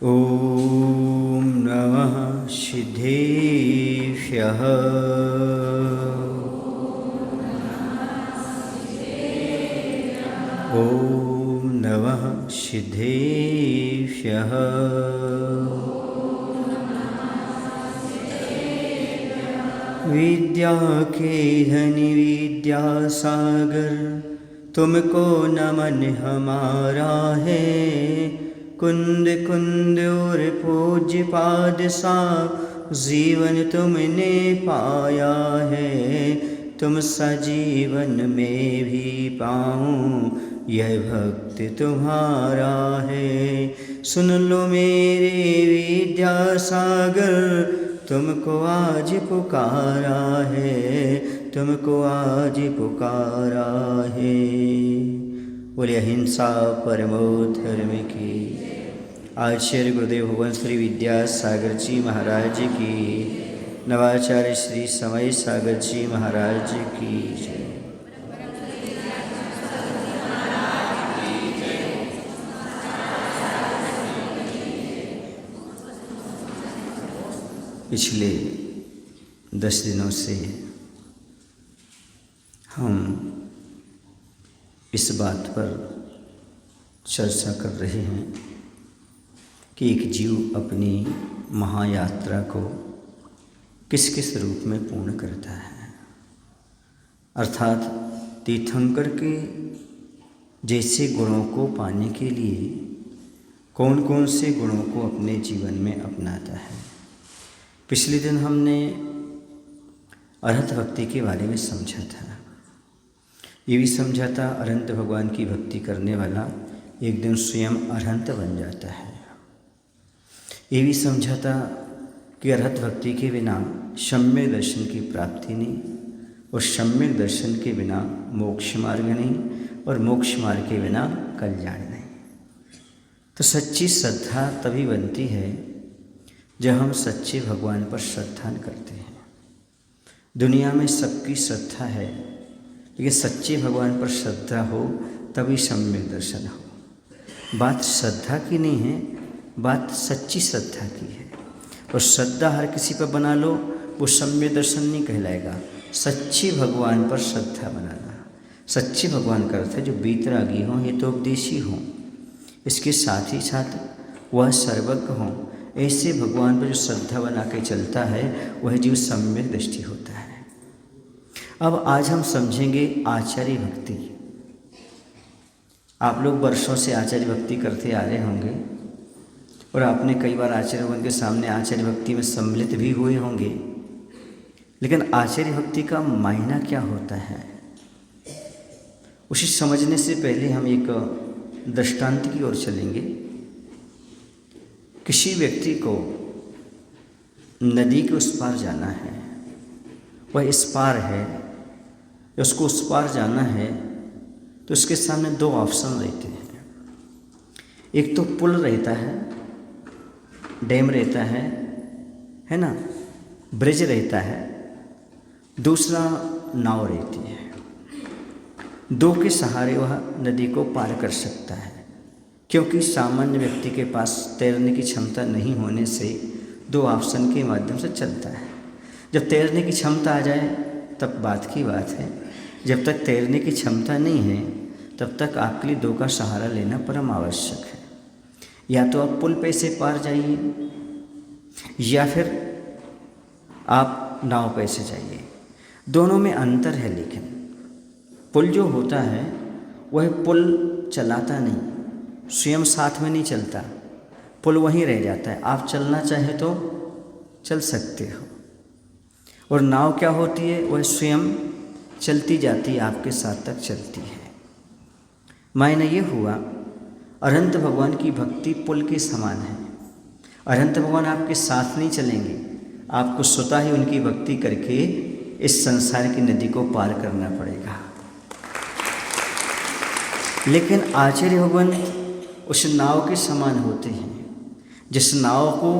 ॐ नमः सिद्धेभ्यः। ॐ नमः सिद्धेभ्यः। विद्या के धनी विद्यासागर, तुमको नमन हमारा है। कुंद कुंद और पूज्य पाद सा जीवन तुमने पाया है। तुम सा जीवन में भी पाऊँ, यह भक्त तुम्हारा है। सुन लो मेरे विद्यासागर, तुमको आज पुकारा है, तुमको आज पुकारा है। बोले अहिंसा परमो धर्म की। आचार्य गुरुदेव भगवान श्री विद्यासागर जी महाराज की, नवाचार्य श्री समय सागर जी महाराज की जय। पिछले 10 दिनों से हम इस बात पर चर्चा कर रहे हैं कि एक जीव अपनी महायात्रा को किस किस रूप में पूर्ण करता है। अर्थात तीर्थंकर के जैसे गुणों को पाने के लिए कौन कौन से गुणों को अपने जीवन में अपनाता है। पिछले दिन हमने अरहत भक्ति के बारे में समझा था। ये भी समझा था अरहंत भगवान की भक्ति करने वाला एक दिन स्वयं अरहंत बन जाता है। ये भी समझा था कि अरहत भक्ति के बिना सम्यक दर्शन की प्राप्ति नहीं, और सम्यक दर्शन के बिना मोक्ष मार्ग नहीं, और मोक्ष मार्ग के बिना कल्याण नहीं। तो सच्ची श्रद्धा तभी बनती है जब हम सच्चे भगवान पर श्रद्धा करते हैं। दुनिया में सबकी श्रद्धा है, लेकिन सच्चे भगवान पर श्रद्धा हो तभी सम्यक दर्शन हो। बात श्रद्धा की नहीं है, बात सच्ची श्रद्धा की है। और श्रद्धा हर किसी पर बना लो, वो सम्यक दर्शन नहीं कहलाएगा। सच्चे भगवान पर श्रद्धा बनाना, सच्चे भगवान का अर्थ है जो बीतरागी हों, हितोपदेशी हों, इसके साथ ही साथ वह सर्वज्ञ हों। ऐसे भगवान पर जो श्रद्धा बना के चलता है वह जीव सम्यक दृष्टि होता है। अब आज हम समझेंगे आचार्य भक्ति। आप लोग वर्षों से आचार्य भक्ति करते आ रहे होंगे, और आपने कई बार आचार्य भगवान के सामने आचार्य भक्ति में सम्मिलित भी हुए होंगे। लेकिन आचार्य भक्ति का मायना क्या होता है, उसे समझने से पहले हम एक दृष्टांत की ओर चलेंगे। किसी व्यक्ति को नदी के उस पार जाना है, वह इस पार है, उसको उस पार जाना है, तो उसके सामने 2 ऑप्शन रहते हैं। एक तो पुल रहता है, डैम रहता है ना, ब्रिज रहता है। दूसरा नाव रहती है। 2 के सहारे वह नदी को पार कर सकता है, क्योंकि सामान्य व्यक्ति के पास तैरने की क्षमता नहीं होने से 2 ऑप्शन के माध्यम से चलता है। जब तैरने की क्षमता आ जाए तब बात की बात है। जब तक तैरने की क्षमता नहीं है तब तक आपके लिए 2 का सहारा लेना परम आवश्यक है। या तो आप पुल पे से पार जाइए, या फिर आप नाव पे से जाइए। दोनों में अंतर है। लेकिन पुल जो होता है वह पुल चलाता नहीं, स्वयं साथ में नहीं चलता, पुल वहीं रह जाता है। आप चलना चाहे तो चल सकते हो। और नाव क्या होती है, वह स्वयं चलती जाती है, आपके साथ तक चलती है। मायने ये हुआ अरहंत भगवान की भक्ति पुल के समान है। अरहंत भगवान आपके साथ नहीं चलेंगे, आपको स्वतः ही उनकी भक्ति करके इस संसार की नदी को पार करना पड़ेगा। लेकिन आचार्य भगवान उस नाव के समान होते हैं। जिस नाव को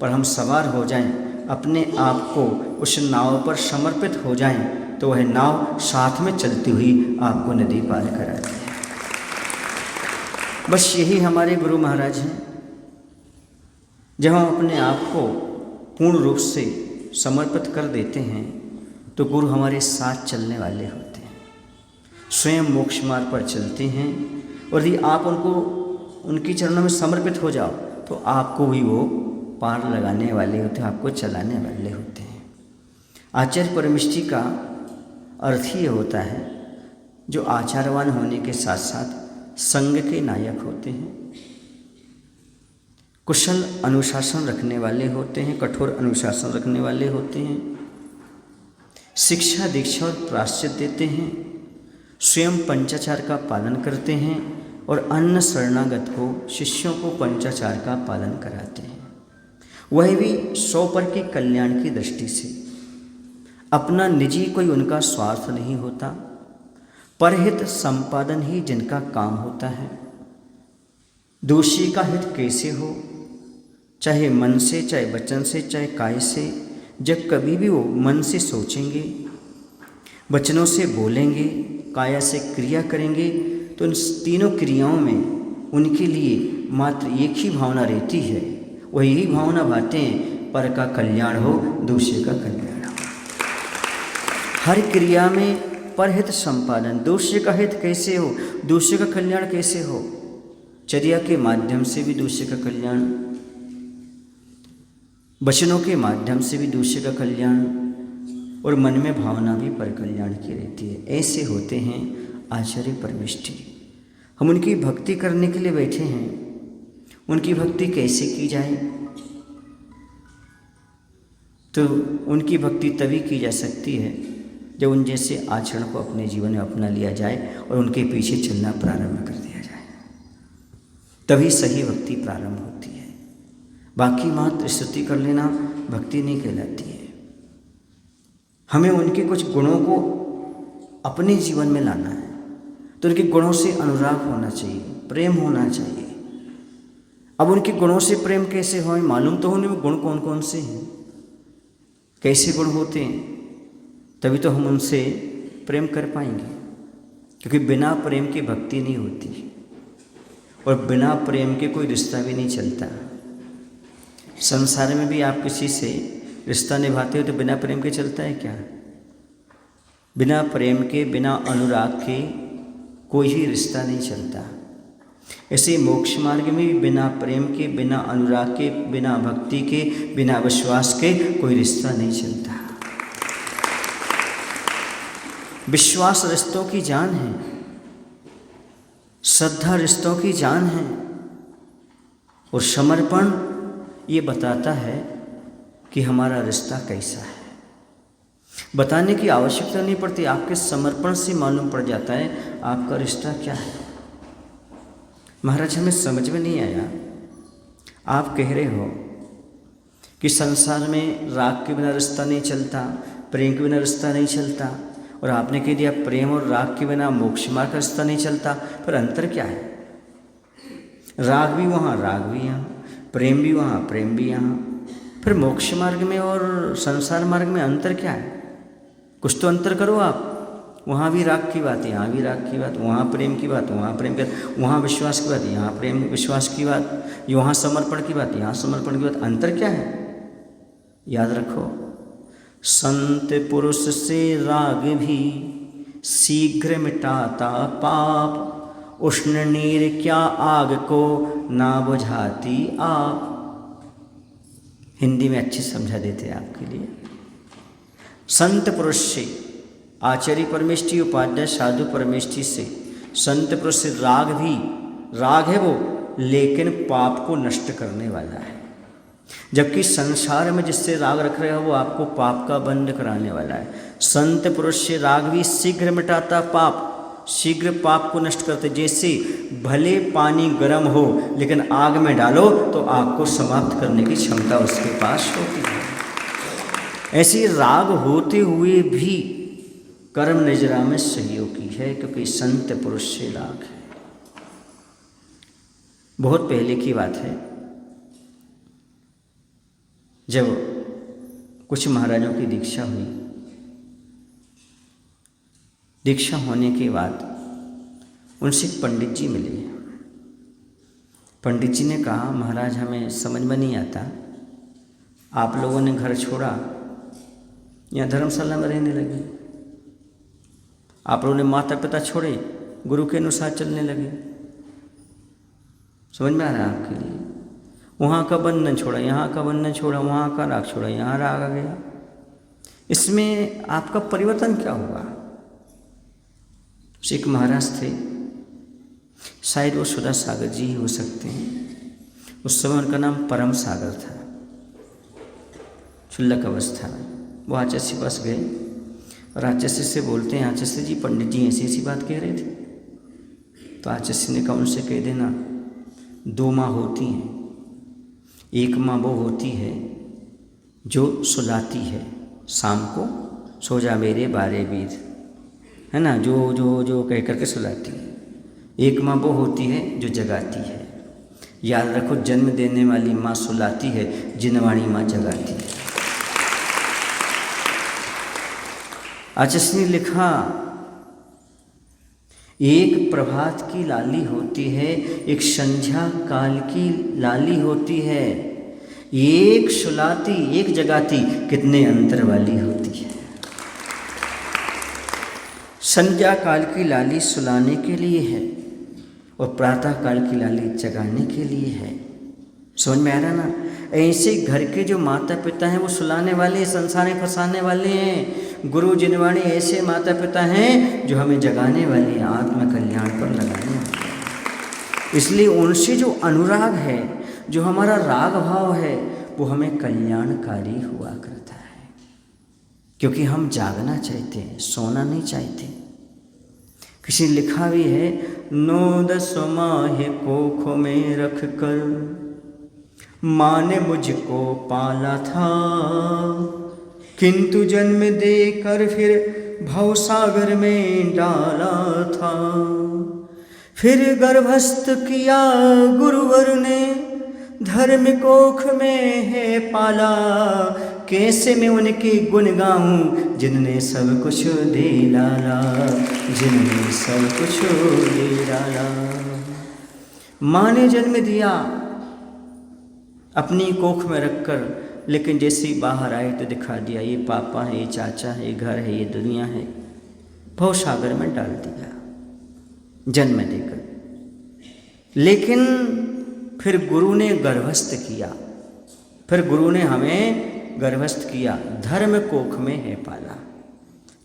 पर हम सवार हो जाएं, अपने आप को उस नाव पर समर्पित हो जाएं, तो वह नाव साथ में चलती हुई आपको नदी पार कराती है। बस यही हमारे गुरु महाराज हैं। जब हम अपने आप को पूर्ण रूप से समर्पित कर देते हैं तो गुरु हमारे साथ चलने वाले होते हैं, स्वयं मोक्ष मार्ग पर चलते हैं। और यदि आप उनकी चरणों में समर्पित हो जाओ तो आपको भी वो पार लगाने वाले होते हैं, आपको चलाने वाले होते हैं। आचार्य परमेष्ठी का अर्थ ही ये होता है जो आचारवान होने के साथ साथ संघ के नायक होते हैं, कुशल अनुशासन रखने वाले होते हैं, कठोर अनुशासन रखने वाले होते हैं, शिक्षा दीक्षा और प्रायश्चित देते हैं, स्वयं पंचाचार का पालन करते हैं और अन्य शरणागत को, शिष्यों को पंचाचार का पालन कराते हैं। वह भी सौ पर के कल्याण की दृष्टि से। अपना निजी कोई उनका स्वार्थ नहीं होता, परहित संपादन ही जिनका काम होता है। दोषी का हित कैसे हो, चाहे मन से, चाहे वचन से, चाहे काय से, जब कभी भी वो मन से सोचेंगे, वचनों से बोलेंगे, काया से क्रिया करेंगे तो इन तीनों क्रियाओं में उनके लिए मात्र एक ही भावना रहती है। वह यही भावना बातें हैं, पर का कल्याण हो, दूसरे का कल्याण हो। हर क्रिया में परहित संपादन, दूसरे का हित कैसे हो, दूसरे का कल्याण कैसे हो। चर्या के माध्यम से भी दूसरे का कल्याण, वचनों के माध्यम से भी दूसरे का कल्याण, और मन में भावना भी पर कल्याण की रहती है। ऐसे होते हैं आचार्य परमेष्ठी। हम उनकी भक्ति करने के लिए बैठे हैं। उनकी भक्ति कैसे की जाए, तो उनकी भक्ति तभी की जा सकती है जब उन जैसे आचरण को अपने जीवन में अपना लिया जाए और उनके पीछे चलना प्रारंभ कर दिया जाए, तभी सही भक्ति प्रारंभ होती है। बाकी मात्र स्तुति कर लेना भक्ति नहीं कहलाती है। हमें उनके कुछ गुणों को अपने जीवन में लाना है, तो उनके गुणों से अनुराग होना चाहिए, प्रेम होना चाहिए। अब उनके गुणों से प्रेम कैसे हो, मालूम तो होने में गुण कौन कौन से हैं, कैसे गुण होते हैं, तभी तो हम उनसे प्रेम कर पाएंगे। क्योंकि बिना प्रेम की भक्ति नहीं होती और बिना प्रेम के कोई रिश्ता भी नहीं चलता। संसार में भी आप किसी से रिश्ता निभाते हो तो बिना प्रेम के चलता है क्या? बिना प्रेम के, बिना अनुराग के कोई ही रिश्ता नहीं चलता। ऐसे मोक्ष मार्ग में भी बिना प्रेम के, बिना अनुराग के, बिना भक्ति के, बिना विश्वास के कोई रिश्ता नहीं चलता। विश्वास रिश्तों की जान है, श्रद्धा रिश्तों की जान है, और समर्पण ये बताता है कि हमारा रिश्ता कैसा है। बताने की आवश्यकता नहीं पड़ती, आपके समर्पण से मालूम पड़ जाता है आपका रिश्ता क्या है। महाराज हमें समझ में नहीं आया, आप कह रहे हो कि संसार में राग के बिना रिश्ता नहीं चलता, प्रेम के बिना रिश्ता नहीं चलता, और आपने कह दिया प्रेम और राग के बिना मोक्ष मार्ग का रिश्ता नहीं चलता। पर अंतर क्या है? राग भी वहाँ, राग भी यहाँ, प्रेम भी वहाँ, प्रेम भी यहाँ। फिर मोक्ष मार्ग में और संसार मार्ग में अंतर क्या है? कुछ तो अंतर करो आप। वहाँ भी राग की बात, यहाँ भी राग की बात, वहाँ प्रेम की बात, वहाँ प्रेम की बात, वहाँ विश्वास की बात, यहाँ प्रेम विश्वास की बात, वहाँ समर्पण की बात, यहाँ समर्पण की बात। अंतर क्या है? याद रखो, संत पुरुष से राग भी शीघ्र मिटाता पाप, उष्ण नीर क्या आग को ना बुझाती आप। हिंदी में अच्छी समझा देते हैं आपके लिए। संत पुरुष से, आचार्य परमेष्ठी उपाध्याय साधु परमेष्ठी से, संत पुरुष से राग भी, राग है वो, लेकिन पाप को नष्ट करने वाला है। जबकि संसार में जिससे राग रख रहे हो वो आपको पाप का बंध कराने वाला है। संत पुरुष से राग भी शीघ्र मिटाता पाप, शीघ्र पाप को नष्ट करते। जैसे भले पानी गर्म हो लेकिन आग में डालो तो आग को समाप्त करने की क्षमता उसके पास होती है। ऐसे राग होते हुए भी कर्म निजरा में सहयोगी है, क्योंकि संत पुरुष से राग है। बहुत पहले की बात है, जब कुछ महाराजों की दीक्षा हुई। दीक्षा होने के बाद उनसे एक पंडित जी मिले। पंडित जी ने कहा, महाराज हमें समझ में नहीं आता, आप लोगों ने घर छोड़ा, यहाँ धर्मशाला में रहने लगे, आप लोगों ने माता पिता छोड़े, गुरु के अनुसार चलने लगे। समझ में आ रहा है आपके लिए? वहाँ का बंधन छोड़ा, यहाँ का बंधन छोड़ा, वहाँ का राग छोड़ा, यहाँ राग आ गया। इसमें आपका परिवर्तन क्या हुआ? एक महाराज थे, शायद वो सुधा सागर जी ही हो सकते हैं। उस समय उनका नाम परम सागर था। क्षुल्लक अवस्था में वो आचार्य के पास गए और आचार्य से बोलते हैं, आचार्य जी पंडित जी ऐसी ऐसी बात कह रहे थे। तो आचार्य ने कहा, उनसे कह देना 2 माँ होती हैं, एक माँ वो होती है जो सुलाती है, शाम को सो जा मेरे बारे वीर, है ना, जो जो जो कह करके सुलाती है। एक माँ वो होती है जो जगाती है। याद रखो, जन्म देने वाली माँ सुलाती है, जिनवाणी माँ जगाती है। आचार्य ने लिखा, एक प्रभात की लाली होती है, एक संध्या काल की लाली होती है, एक सुलाती एक जगाती कितने अंतर वाली होती है। संध्या काल की लाली सुलाने के लिए है और प्रातः काल की लाली जगाने के लिए है। समझ में आ रहा ना? ऐसे घर के जो माता पिता हैं वो सुलाने वाले, संसार में फंसाने वाले हैं। गुरु जिनवाणी ऐसे माता पिता हैं जो हमें जगाने वाले, आत्म कल्याण पर लगाने वाले। इसलिए उनसे जो अनुराग है, जो हमारा राग भाव है, वो हमें कल्याणकारी हुआ करता है, क्योंकि हम जागना चाहते हैं, सोना नहीं चाहते। किसी ने लिखा भी है, 9-10 माह कोख में रख कर माँ ने मुझको पाला था, किंतु जन्म देकर फिर भवसागर में डाला था। फिर गर्भस्थ किया गुरुवर ने, धर्म कोख में है पाला। कैसे मैं उनके गुण गाऊं जिनने सब कुछ दे डाला, जिनने सब कुछ दे डाला। माँ ने जन्म दिया अपनी कोख में रखकर, लेकिन जैसे ही बाहर आए तो दिखा दिया ये पापा है, ये चाचा है, ये घर है, ये दुनिया है। भवसागर में डाल दिया जन्म देकर। लेकिन फिर गुरु ने गर्भस्थ किया, फिर गुरु ने हमें गर्भस्थ किया। धर्म कोख में है पाला,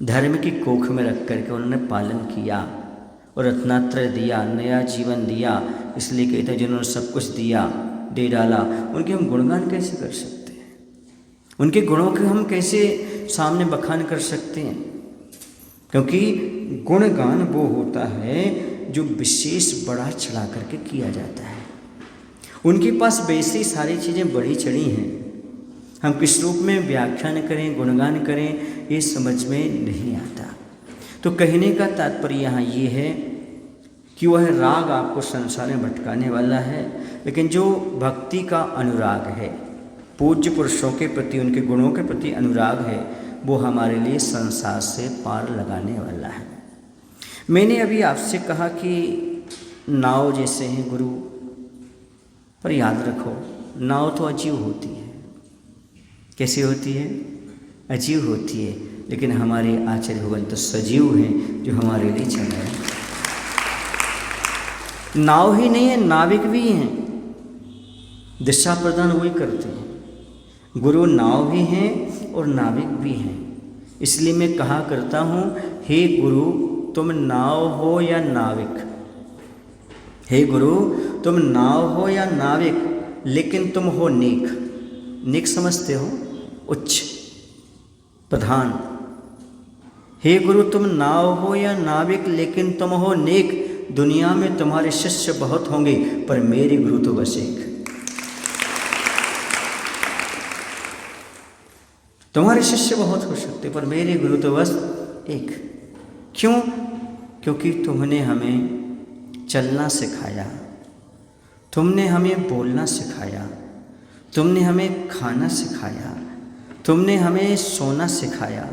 धर्म की कोख में रख करके उन्होंने पालन किया और रत्नात्रय दिया, नया जीवन दिया। इसलिए कहते हैं जिन्होंने सब कुछ दिया, दे डाला, उनके हम गुणगान कैसे कर सकते हैं? उनके गुणों के हम कैसे सामने बखान कर सकते हैं? क्योंकि गुणगान वो होता है जो विशेष बढ़ा चढ़ा करके किया जाता है। उनके पास वैसी सारी चीज़ें बढ़ी चढ़ी हैं, हम किस रूप में व्याख्यान करें, गुणगान करें, ये समझ में नहीं आता। तो कहने का तात्पर्य यहाँ ये है कि वह राग आपको संसार में भटकाने वाला है, लेकिन जो भक्ति का अनुराग है, पूज्य पुरुषों के प्रति, उनके गुणों के प्रति अनुराग है, वो हमारे लिए संसार से पार लगाने वाला है। मैंने अभी आपसे कहा कि नाव जैसे हैं गुरु, पर याद रखो नाव तो अजीब होती है। कैसी होती है? अजीब होती है, लेकिन हमारे आचार्य भगवान तो सजीव हैं जो हमारे लिए चल रहे हैं। नाव ही नहीं है, नाविक भी हैं, दिशा प्रदान वही करते हैं। गुरु नाव भी हैं और नाविक भी हैं। इसलिए मैं कहा करता हूँ, हे गुरु तुम नाव हो या नाविक, हे गुरु तुम नाव हो या नाविक, लेकिन तुम हो नेक। नेक समझते हो? उच्च, प्रधान। हे गुरु तुम नाव हो या नाविक, लेकिन तुम हो नेक। दुनिया में तुम्हारे शिष्य बहुत होंगे, पर मेरे गुरु तो बस एक। तुम्हारे शिष्य बहुत हो सकते, पर मेरे गुरु तो बस एक। क्यों? क्योंकि तुमने हमें चलना सिखाया, तुमने हमें बोलना सिखाया, तुमने हमें खाना सिखाया, तुमने हमें सोना सिखाया,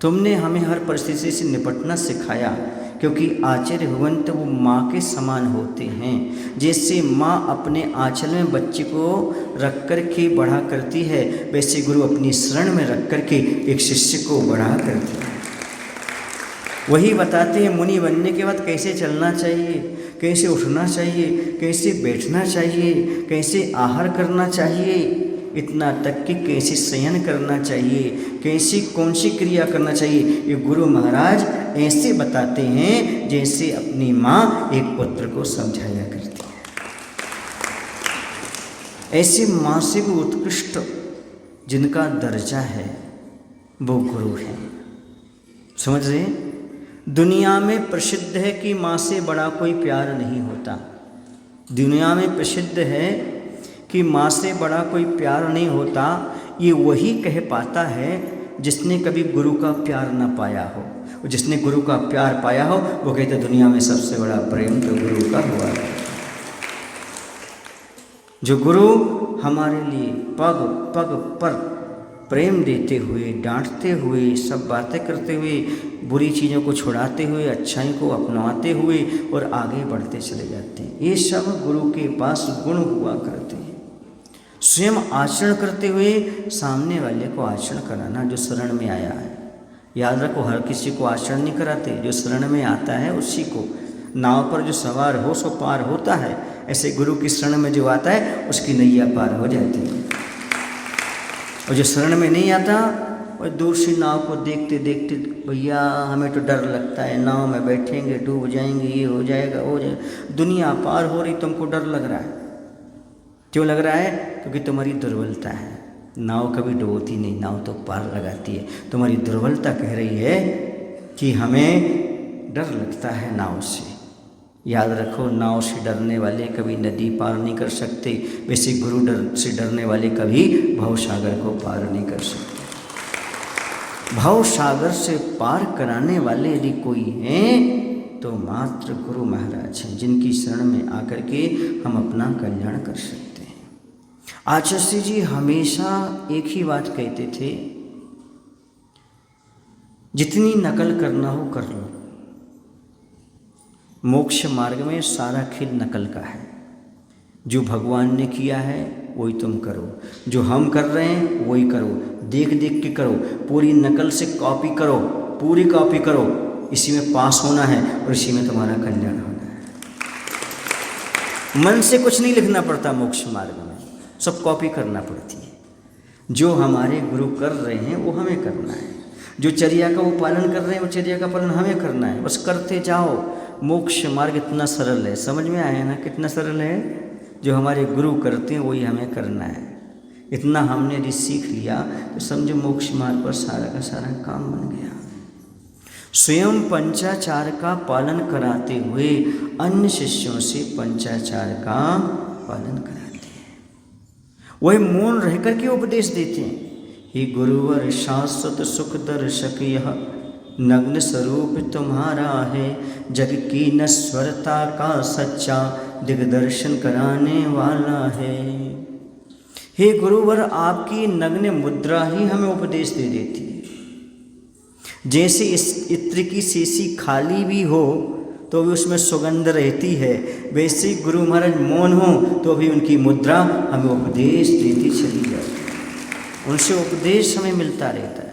तुमने हमें हर परिस्थिति से निपटना सिखाया। क्योंकि आचार्य भगवंत वो माँ के समान होते हैं। जैसे माँ अपने आंचल में बच्चे को रख कर के बड़ा करती है, वैसे गुरु अपनी शरण में रख कर के एक शिष्य को बड़ा करते हैं। वही बताते हैं मुनि बनने के बाद कैसे चलना चाहिए, कैसे उठना चाहिए, कैसे बैठना चाहिए, कैसे आहार करना चाहिए, इतना तक कि कैसे शयन करना चाहिए, कैसे कौन सी क्रिया करना चाहिए। ये गुरु महाराज ऐसे बताते हैं जैसे अपनी माँ एक पुत्र को समझाया करती है। ऐसे माँ से भी उत्कृष्ट जिनका दर्जा है वो गुरु है। समझ रहे? दुनिया में प्रसिद्ध है कि माँ से बड़ा कोई प्यार नहीं होता। दुनिया में प्रसिद्ध है कि माँ से बड़ा कोई प्यार नहीं होता। ये वही कह पाता है जिसने कभी गुरु का प्यार ना पाया हो। जिसने गुरु का प्यार पाया हो वो कहते दुनिया में सबसे बड़ा प्रेम तो गुरु का हुआ है। जो गुरु हमारे लिए पग पग पर प्रेम देते हुए, डांटते हुए, सब बातें करते हुए, बुरी चीज़ों को छुड़ाते हुए, अच्छाई को अपनाते हुए और आगे बढ़ते चले जाते हैं। ये सब गुरु के पास गुण हुआ करते हैं। स्वयं आचरण करते हुए सामने वाले को आचरण कराना, जो शरण में आया है। याद रखो, हर किसी को आचरण नहीं कराते, जो शरण में आता है उसी को। नाव पर जो सवार हो सो पार होता है, ऐसे गुरु की शरण में जो आता है उसकी नैया पार हो जाती है। और जो शरण में नहीं आता और दूर से नाव को देखते देखते, भैया हमें तो डर लगता है, नाव में बैठेंगे डूब जाएंगे, ये हो जाएगा वो जाएगा। दुनिया पार हो रही, तुमको डर लग रहा है। क्यों लग रहा है? क्योंकि तुम्हारी दुर्बलता है। नाव कभी डूबती नहीं, नाव तो पार लगाती है। तुम्हारी दुर्बलता कह रही है कि हमें डर लगता है नाव से। याद रखो, नाव से डरने वाले कभी नदी पार नहीं कर सकते, वैसे गुरु से डरने वाले कभी भवसागर को पार नहीं कर सकते। भवसागर से पार कराने वाले यदि कोई हैं तो मात्र गुरु महाराज हैं, जिनकी शरण में आकर के हम अपना कल्याण कर सकते हैं। आचार्य जी हमेशा एक ही बात कहते थे, जितनी नकल करना हो कर लो। मोक्ष मार्ग में सारा खेल नकल का है। जो भगवान ने किया है वही तुम करो, जो हम कर रहे हैं वही करो, देख देख के करो, पूरी नकल से कॉपी करो, पूरी कॉपी करो। इसी में पास होना है और इसी में तुम्हारा कल्याण होना है। मन से कुछ नहीं लिखना पड़ता मोक्ष मार्ग में, सब कॉपी करना पड़ती है। जो हमारे गुरु कर रहे हैं वो हमें करना है, जो चर्या का वो पालन कर रहे हैं वो चर्या का पालन हमें करना है। बस करते जाओ। मोक्ष मार्ग इतना सरल है, समझ में आया ना कितना सरल है? जो हमारे गुरु करते हैं वही हमें करना है। इतना हमने यदि सीख लिया तो समझो मोक्ष मार्ग पर सारा का सारा काम बन गया। स्वयं पंचाचार का पालन कराते हुए अन्य शिष्यों से पंचाचार का पालन कराते हैं। वही मौन रह करके उपदेश देते हैं। हे गुरुवर शाश्वत सुख दर्शक यह नग्न स्वरूप तुम्हारा है, जग की नश्वरता का सच्चा दिग्दर्शन कराने वाला है। हे गुरुवर, आपकी नग्न मुद्रा ही हमें उपदेश दे देती है। जैसे इस इत्र की शीशी खाली भी हो तो भी उसमें सुगंध रहती है, वैसे गुरु महाराज मौन हो तो भी उनकी मुद्रा हमें उपदेश देती चली जाती है। उनसे उपदेश हमें मिलता रहता है।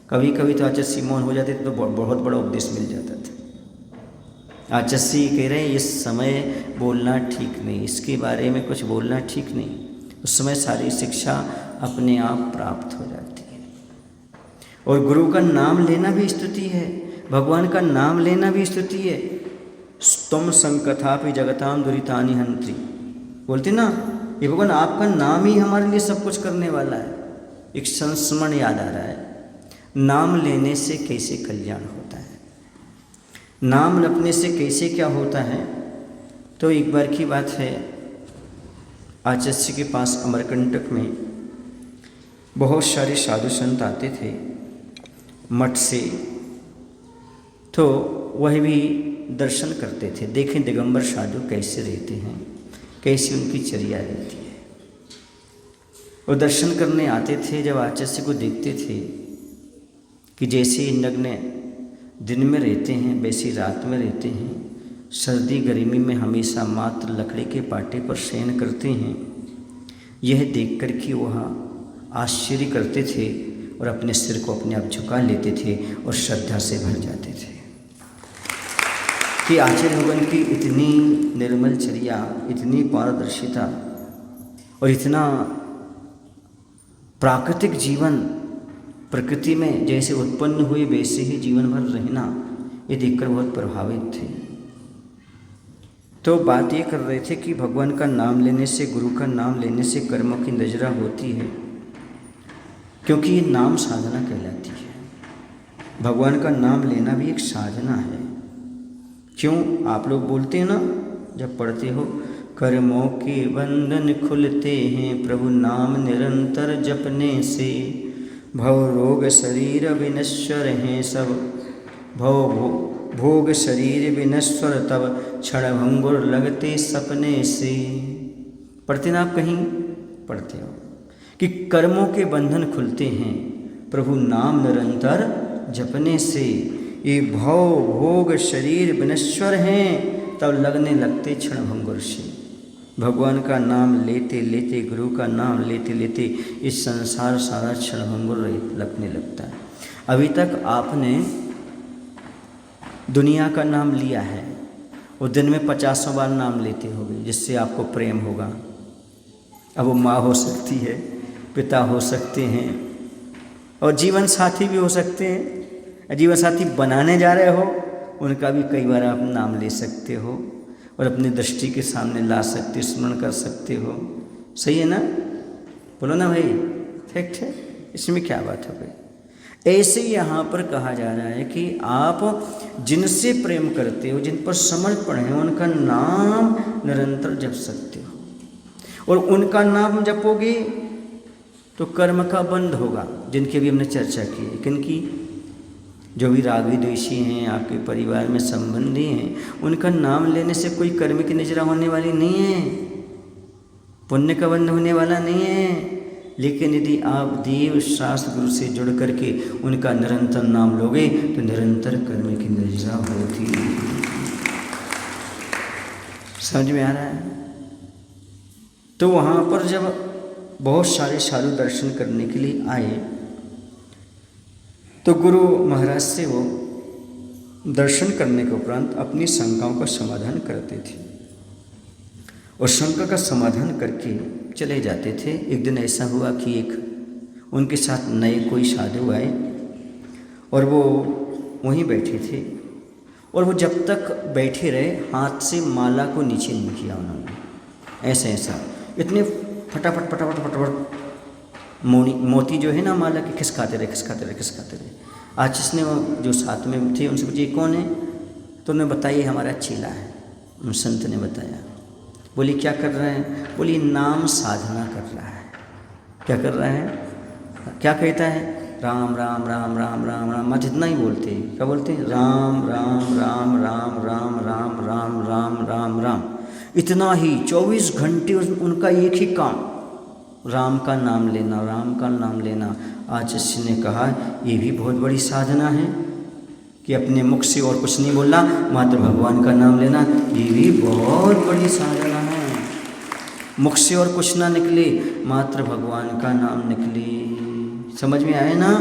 कभी कभी तो आचार्य मौन हो जाते तो बहुत बड़ा उपदेश मिल जाता था। आचार्य कह रहे हैं इस समय बोलना ठीक नहीं, इसके बारे में कुछ बोलना ठीक नहीं। उस समय सारी शिक्षा अपने आप प्राप्त हो जाती है। और गुरु का नाम लेना भी स्तुति है, भगवान का नाम लेना भी स्तुति है। स्तम संकथापि जगताम दुरितानि हंत्री, बोलते ना, ये भगवान आपका नाम ही हमारे लिए सब कुछ करने वाला है। एक संस्मरण याद आ रहा है, नाम लेने से कैसे कल्याण होता है, नाम रखने से कैसे क्या होता है। तो एक बार की बात है, आचार्य के पास अमरकंटक में बहुत सारे साधु संत आते थे मठ से, तो वह भी दर्शन करते थे। देखें दिगंबर साधु कैसे रहते हैं, कैसी उनकी चर्या रहती है। वो दर्शन करने आते थे, जब आचार्य को देखते थे कि जैसे नग्न दिन में रहते हैं वैसी रात में रहते हैं, सर्दी गर्मी में हमेशा मात्र लकड़ी के पाटे पर शयन करते हैं। यह देखकर कि वह आश्चर्य करते थे और अपने सिर को अपने आप झुका लेते थे और श्रद्धा से भर जाते थे कि आचार्य भगवान की इतनी निर्मल चर्या, इतनी पारदर्शिता और इतना प्राकृतिक जीवन, प्रकृति में जैसे उत्पन्न हुए वैसे ही जीवन भर रहना, ये देखकर बहुत प्रभावित थे। तो बात ये कर रहे थे कि भगवान का नाम लेने से, गुरु का नाम लेने से कर्मों की नजरा होती है, क्योंकि ये नाम साधना कहलाती है। भगवान का नाम लेना भी एक साधना है। क्यों? आप लोग बोलते हैं ना जब पढ़ते हो, कर्मों के बंधन खुलते हैं प्रभु नाम निरंतर जपने से, भव रोग शरीर विनश्वर हैं सब, भव भोग शरीर विनश्वर तब, क्षण भंगुर लगते सपने से। पढ़ते ना आप कहीं पढ़ते हो कि कर्मों के बंधन खुलते हैं प्रभु नाम निरंतर जपने से, ये भव भोग शरीर विनश्वर हैं तब लगने लगते क्षण भंगुर से। भगवान का नाम लेते लेते, गुरु का नाम लेते लेते इस संसार सारा क्षण भंगुर लगने लगता है। अभी तक आपने दुनिया का नाम लिया है और दिन में 50 बार नाम लेते होगे जिससे आपको प्रेम होगा। अब वो माँ हो सकती है, पिता हो सकते हैं और जीवन साथी भी हो सकते हैं। जीवन साथी बनाने जा रहे हो उनका भी कई बार आप नाम ले सकते हो और अपनी दृष्टि के सामने ला सकते, स्मरण कर सकते हो। सही है ना? बोलो ना भाई, ठीक है, इसमें क्या बात हो गई। ऐसे यहाँ पर कहा जा रहा है कि आप जिनसे प्रेम करते हो, जिन पर समर्पण है, उनका नाम निरंतर जप सकते हो। और उनका नाम जपोगे तो कर्म का बंध होगा, जिनकी भी हमने चर्चा की है। किनकी? जो भी रागी द्वेषी हैं, आपके परिवार में संबंधी हैं, उनका नाम लेने से कोई कर्म की निजरा होने वाली नहीं है, पुण्य का बंध होने वाला नहीं है। लेकिन यदि आप देव शास्त्र गुरु से जुड़ करके उनका निरंतर नाम लोगे तो निरंतर कर्म की निजरा होती है। समझ में आ रहा है? तो वहाँ पर जब बहुत सारे साधु दर्शन करने के लिए आए तो गुरु महाराज से वो दर्शन करने के उपरांत अपनी शंकाओं का समाधान करते थे और शंका का समाधान करके चले जाते थे। एक दिन ऐसा हुआ कि एक उनके साथ नए कोई साधु आए और वो वहीं बैठे थे और वो जब तक बैठे रहे हाथ से माला को नीचे नहीं किया उन्होंने। ऐसा इतने फटाफट फटाफट फटाफट मोती जो है ना माला के खिसकाते रहे। आज जिसने जो साथ में थे उनसे पूछे कौन है, तो उन्होंने बताइए हमारा चेला है। उन संत ने बताया। बोली क्या कर रहे हैं? बोली नाम साधना कर रहा है। क्या कर रहा है? क्या कहता है? राम राम राम राम राम राम। मत इतना ही बोलते हैं। क्या बोलते हैं? राम राम राम राम राम राम राम राम राम राम। इतना ही 24 घंटे उनका एक ही काम, राम का नाम लेना, राम का नाम लेना। आचार्य ने कहा ये भी बहुत बड़ी साधना है कि अपने मुख से और कुछ नहीं बोलना, मात्र भगवान का नाम लेना, ये भी बहुत बड़ी साधना है। मुख से और कुछ ना निकले, मात्र भगवान का नाम निकले। समझ में आए ना?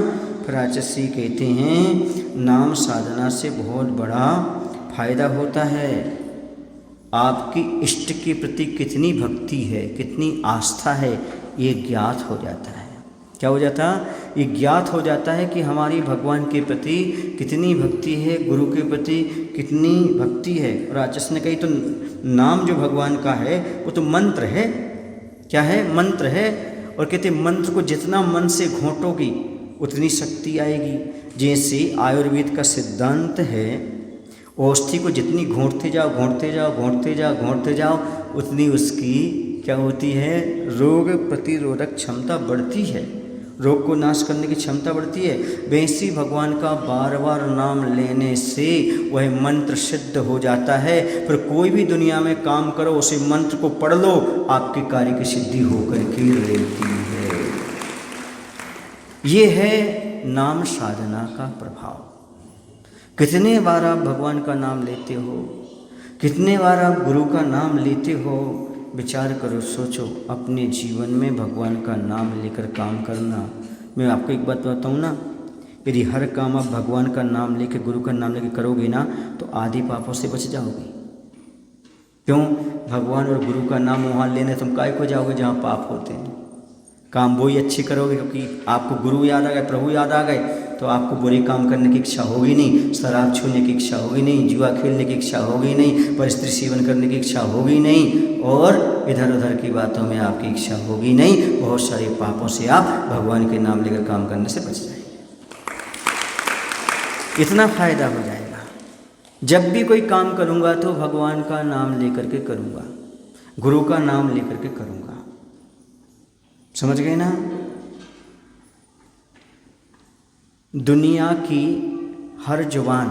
फिर आचार्य कहते हैं नाम साधना से बहुत बड़ा फायदा होता है। आपकी इष्ट के प्रति कितनी भक्ति है, कितनी आस्था है, ये ज्ञात हो जाता है। क्या हो जाता? ये ज्ञात हो जाता है कि हमारी भगवान के प्रति कितनी भक्ति है, गुरु के प्रति कितनी भक्ति है। और आचार्य ने कही तो नाम जो भगवान का है वो तो मंत्र है। क्या है? मंत्र है। और कहते मंत्र को जितना मन से घोंटोगी उतनी शक्ति आएगी। जैसे आयुर्वेद का सिद्धांत है, औषधि को जितनी घोंटते जाओ उतनी उसकी क्या होती है? रोग प्रतिरोधक क्षमता बढ़ती है, रोग को नाश करने की क्षमता बढ़ती है। वैसे भगवान का बार बार नाम लेने से वह मंत्र सिद्ध हो जाता है। फिर कोई भी दुनिया में काम करो, उसे मंत्र को पढ़ लो, आपके कार्य की सिद्धि होकर के रहती है। ये है नाम साधना का प्रभाव। कितने बार आप भगवान का नाम लेते हो, कितने बार आप गुरु का नाम लेते हो। विचार करो, सोचो, अपने जीवन में भगवान का नाम लेकर काम करना। मैं आपको एक बात बताऊँ ना, यदि हर काम आप भगवान का नाम लेकर, गुरु का नाम लेकर करोगे ना, तो आधी पापों से बच जाओगे। क्यों? भगवान और गुरु का नाम वहाँ लेने तुम काय को जाओगे जहाँ पाप होते हैं। काम वही अच्छे करोगे, क्योंकि आपको गुरु याद आ गए, प्रभु याद आ गए, तो आपको बुरे काम करने की इच्छा होगी नहीं, शराब छूने की इच्छा होगी नहीं, जुआ खेलने की इच्छा होगी नहीं, परस्त्री सेवन करने की इच्छा होगी नहीं, और इधर उधर की बातों में आपकी इच्छा होगी नहीं। बहुत सारे पापों से आप भगवान के नाम लेकर काम करने से बच जाएंगे। इतना फायदा हो जाएगा। जब भी कोई काम करूँगा तो भगवान का नाम लेकर के करूँगा, गुरु का नाम लेकर के करूँगा। समझ गए ना? दुनिया की हर जुबान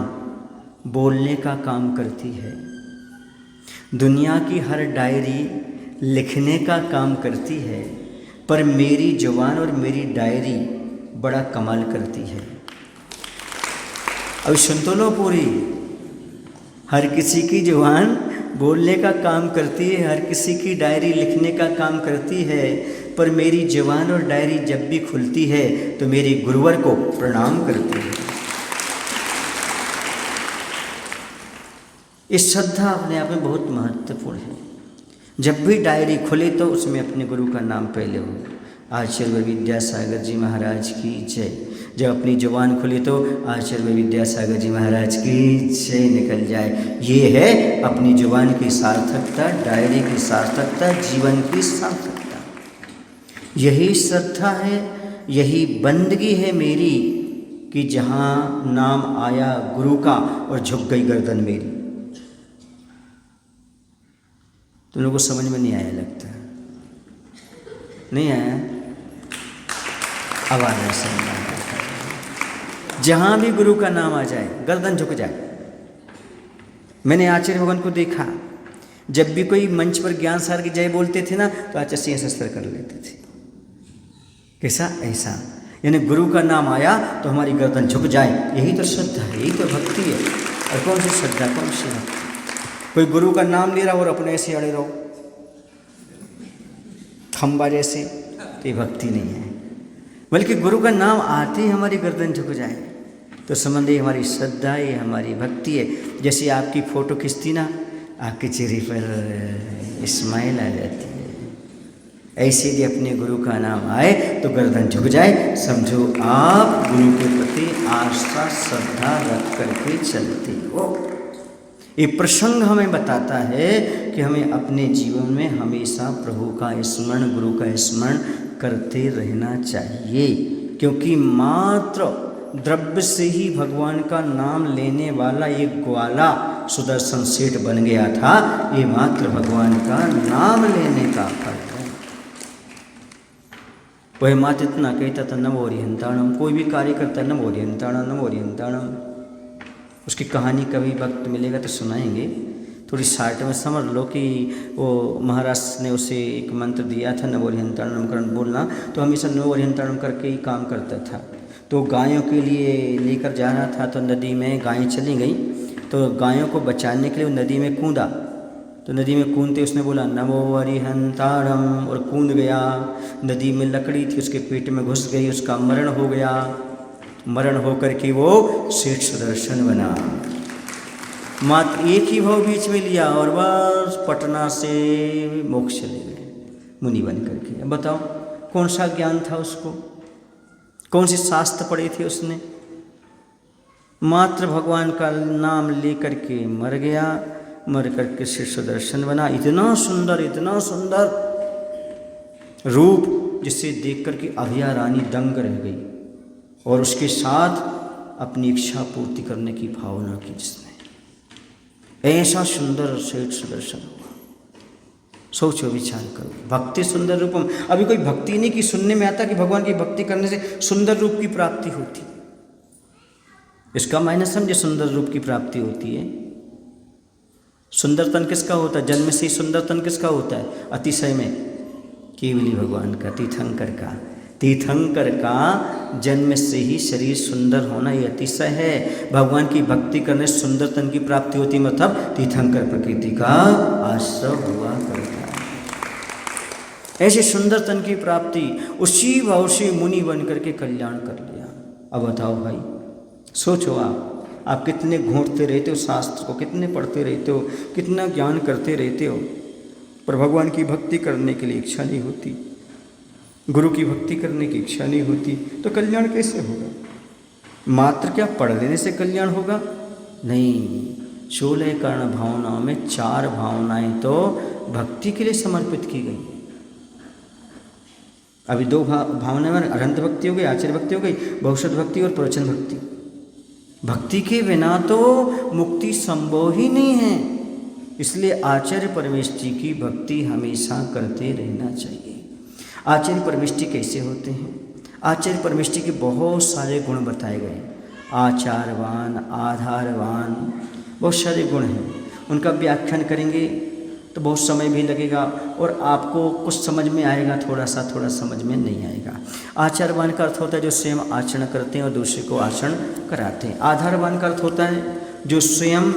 बोलने का काम करती है, दुनिया की हर डायरी लिखने का काम करती है, पर मेरी जुबान और मेरी डायरी बड़ा कमाल करती है। अब सुन तो लो पूरी। हर किसी की जुबान बोलने का काम करती है, हर किसी की डायरी लिखने का काम करती है, पर मेरी जुबान और डायरी जब भी खुलती है तो मेरे गुरुवर को प्रणाम करती है। इस श्रद्धा अपने आप में बहुत महत्वपूर्ण है। जब भी डायरी खुले तो उसमें अपने गुरु का नाम पहले हो। आचार्य विद्यासागर जी महाराज की जय। जब अपनी जुबान खुली तो आचार्य विद्यासागर जी महाराज की जय निकल जाए। ये है अपनी जुबान की सार्थकता, डायरी की सार्थकता, जीवन की सार्थकता। यही श्रद्धा है, यही बंदगी है मेरी, कि जहाँ नाम आया गुरु का और झुक गई गर्दन मेरी। तुम लोगों को समझ में नहीं आया लगता? नहीं आया? अब आ रहा है। जहाँ भी गुरु का नाम आ जाए गर्दन झुक जाए। मैंने आचार्य भगवान को देखा, जब भी कोई मंच पर ज्ञान सार की जय बोलते थे ना, तो आचार्य सिंह शस्त्र कर लेते थे। कैसा? ऐसा। यानी गुरु का नाम आया तो हमारी गर्दन झुक जाए। यही तो श्रद्धा है, यही तो भक्ति है। और कौन सी श्रद्धा, कौन सी भक्ति? कोई गुरु का नाम ले रहा और अपने ऐसे अड़े रहो खंबा जैसे, तो ये भक्ति नहीं है। बल्कि गुरु का नाम आते ही हमारी गर्दन झुक जाए तो समझिए हमारी श्रद्धा, ये हमारी भक्ति है। जैसे आपकी फ़ोटो खींचती ना, आपके चेहरे पर स्माइल आ जाती है, ऐसे यदि अपने गुरु का नाम आए तो गर्दन झुक जाए। समझो आप गुरु के प्रति आस्था श्रद्धा रख करके चलते हो। ये प्रसंग हमें बताता है कि हमें अपने जीवन में हमेशा प्रभु का स्मरण, गुरु का स्मरण करते रहना चाहिए। क्योंकि मात्र द्रव्य से ही भगवान का नाम लेने वाला एक ग्वाला सुदर्शन सेठ बन गया था। ये मात्र भगवान का नाम लेने का फल है। वह मात्र इतना कहता था, नमो हरिहंताणम। कोई भी कार्य करता, नमो हरिहंताणम, नमो हरिहंताणम। उसकी कहानी कभी वक्त मिलेगा तो सुनाएंगे। थोड़ी शार्ट में समझ लो कि वो महाराज ने उसे एक मंत्र दिया था, नमो हरिहंताणम करण बोलना, तो हमेशा नमो हरिहंताणम करके ही काम करता था। तो गायों के लिए लेकर जा रहा था, तो नदी में गायें चली गई, तो गायों को बचाने के लिए वो नदी में कूदा। तो नदी में कूदते उसने बोला नमो हरिहंताणम, और कूद गया। नदी में लकड़ी थी, उसके पेट में घुस गई, उसका मरण हो गया। मरण होकर के वो सेठ सुदर्शन बना। मात्र एक ही भाव बीच में लिया और बस पटना से मोक्ष चले गए मुनि बन करके। अब बताओ कौन सा ज्ञान था उसको, कौन से शास्त्र पढ़े थे उसने? मात्र भगवान का नाम लेकर के मर गया, मर करके सेठ सुदर्शन बना। इतना सुंदर रूप जिसे देख करके अभिया रानी दंग रह गई, और उसके साथ अपनी इच्छा पूर्ति करने की भावना की जिसने। ऐसा सुंदर सेठ सुदर्शन हुआ। सोचो, विचार करो। भक्ति सुंदर रूपम। अभी कोई भक्ति नहीं की सुनने में आता कि भगवान की भक्ति करने से सुंदर रूप की प्राप्ति होती। इसका मायने समझे, सुंदर रूप की प्राप्ति होती है। सुंदर तन किसका होता है? जन्म से ही सुंदर तन किसका होता है? अतिशय में केवली भगवान का, तीर्थंकर का। तीर्थंकर का जन्म से ही शरीर सुंदर होना ये अतिशय है। भगवान की भक्ति करने सुंदर तन की प्राप्ति होती, मतलब तीर्थंकर प्रकृति का आश्रय हुआ करता है। ऐसे सुंदर तन की प्राप्ति उसी भाव से मुनि बन करके कल्याण कर लिया। अब बताओ भाई, सोचो आप कितने घूंटते रहते हो शास्त्र को, कितने पढ़ते रहते हो, कितना ज्ञान करते रहते हो, पर भगवान की भक्ति करने के लिए इच्छा नहीं होती, गुरु की भक्ति करने की इच्छा नहीं होती, तो कल्याण कैसे होगा? मात्र क्या पढ़ लेने से कल्याण होगा? नहीं, 16 कर्ण भावनाओं में 4 भावनाएं तो भक्ति के लिए समर्पित की गई। अभी 2 भावनाएं में अरहंत भक्ति हो गई, आचार्य भक्ति हो गई, बहुशत भक्ति और प्रवचन भक्ति। भक्ति के बिना तो मुक्ति संभव ही नहीं है। इसलिए आचार्य परमेष्ठी की भक्ति हमेशा करते रहना चाहिए। आचार्य परमेष्ठी कैसे होते हैं? आचार्य परमेष्ठी के बहुत सारे गुण बताए गए। आचारवान, आधारवान, बहुत सारे गुण हैं। उनका व्याख्यान करेंगे तो बहुत समय भी लगेगा और आपको कुछ समझ में आएगा, थोड़ा समझ में नहीं आएगा। आचारवान का अर्थ होता है जो स्वयं आचरण करते हैं और दूसरे को आचरण कराते हैं। आधारवान का अर्थ होता है जो स्वयं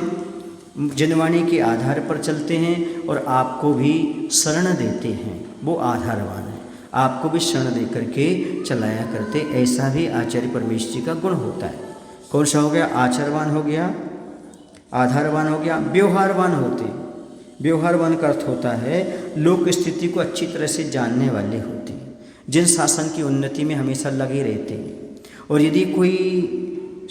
जनवाणी के आधार पर चलते हैं और आपको भी शरण देते हैं, वो आधारवान है। आपको भी शरण दे करके चलाया करते, ऐसा भी आचार्य परमेष्ठी का गुण होता है। कौन सा हो गया? आचारवान हो गया, आधारवान हो गया, व्यवहारवान होते। व्यवहारवान का अर्थ होता है लोक स्थिति को अच्छी तरह से जानने वाले होते हैं, जिन शासन की उन्नति में हमेशा लगे रहते हैं, और यदि कोई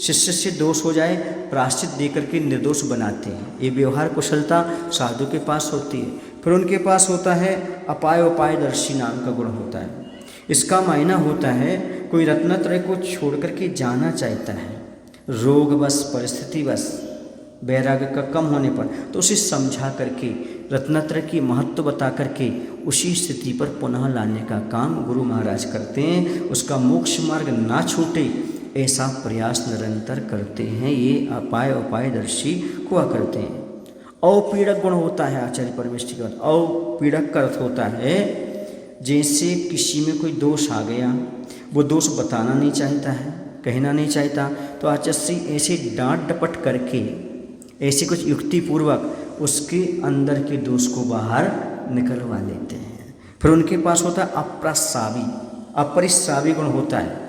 शिष्य से दोष हो जाए प्रायश्चित देकर के निर्दोष बनाते हैं। ये व्यवहार कुशलता साधु के पास होती है। फिर उनके पास होता है अपाय उपायदर्शी नाम का गुण होता है। इसका मायना होता है कोई रत्नत्रय को छोड़ करके जाना चाहता है, रोग बस, परिस्थिति बस, वैराग्य का कम होने पर, तो उसे समझा करके रत्नत्रय की महत्व बता करके उसी स्थिति पर पुनः लाने का काम गुरु महाराज करते हैं। उसका मोक्ष मार्ग ना छूटे ऐसा प्रयास निरंतर करते हैं। ये अपाय उपायदर्शी हुआ करते हैं। अपीड़क गुण होता है आचार्य परमेष्ठी का। अपीड़क का अर्थ होता है जैसे किसी में कोई दोष आ गया, वो दोष बताना नहीं चाहता है, कहना नहीं चाहता, तो आचार्य ऐसे डांट डपट करके, ऐसे कुछ युक्तिपूर्वक उसके अंदर के दोष को बाहर निकलवा लेते हैं। फिर उनके पास होता है अप्रस्रावी, अपरिस्रावी गुण होता है।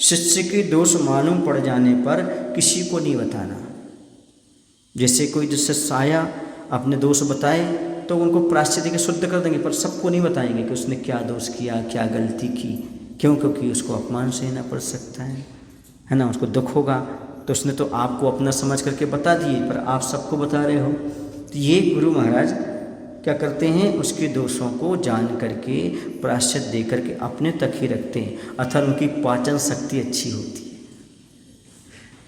शिष्य के दोष मालूम पड़ जाने पर किसी को नहीं बताना। जैसे कोई जो शिष्य आया अपने दोष बताए तो उनको प्रायश्चित के शुद्ध कर देंगे, पर सबको नहीं बताएंगे कि उसने क्या दोष किया, क्या गलती की। क्यों? क्योंकि उसको अपमान सहना पड़ सकता है ना, उसको दुख होगा। तो उसने तो आपको अपना समझ करके बता दिए, पर आप सबको बता रहे हो। तो ये गुरु महाराज क्या करते हैं? उसके दोषों को जान करके प्रायश्चित दे करके अपने तक ही रखते हैं। अर्थात उनकी पाचन शक्ति अच्छी होती है,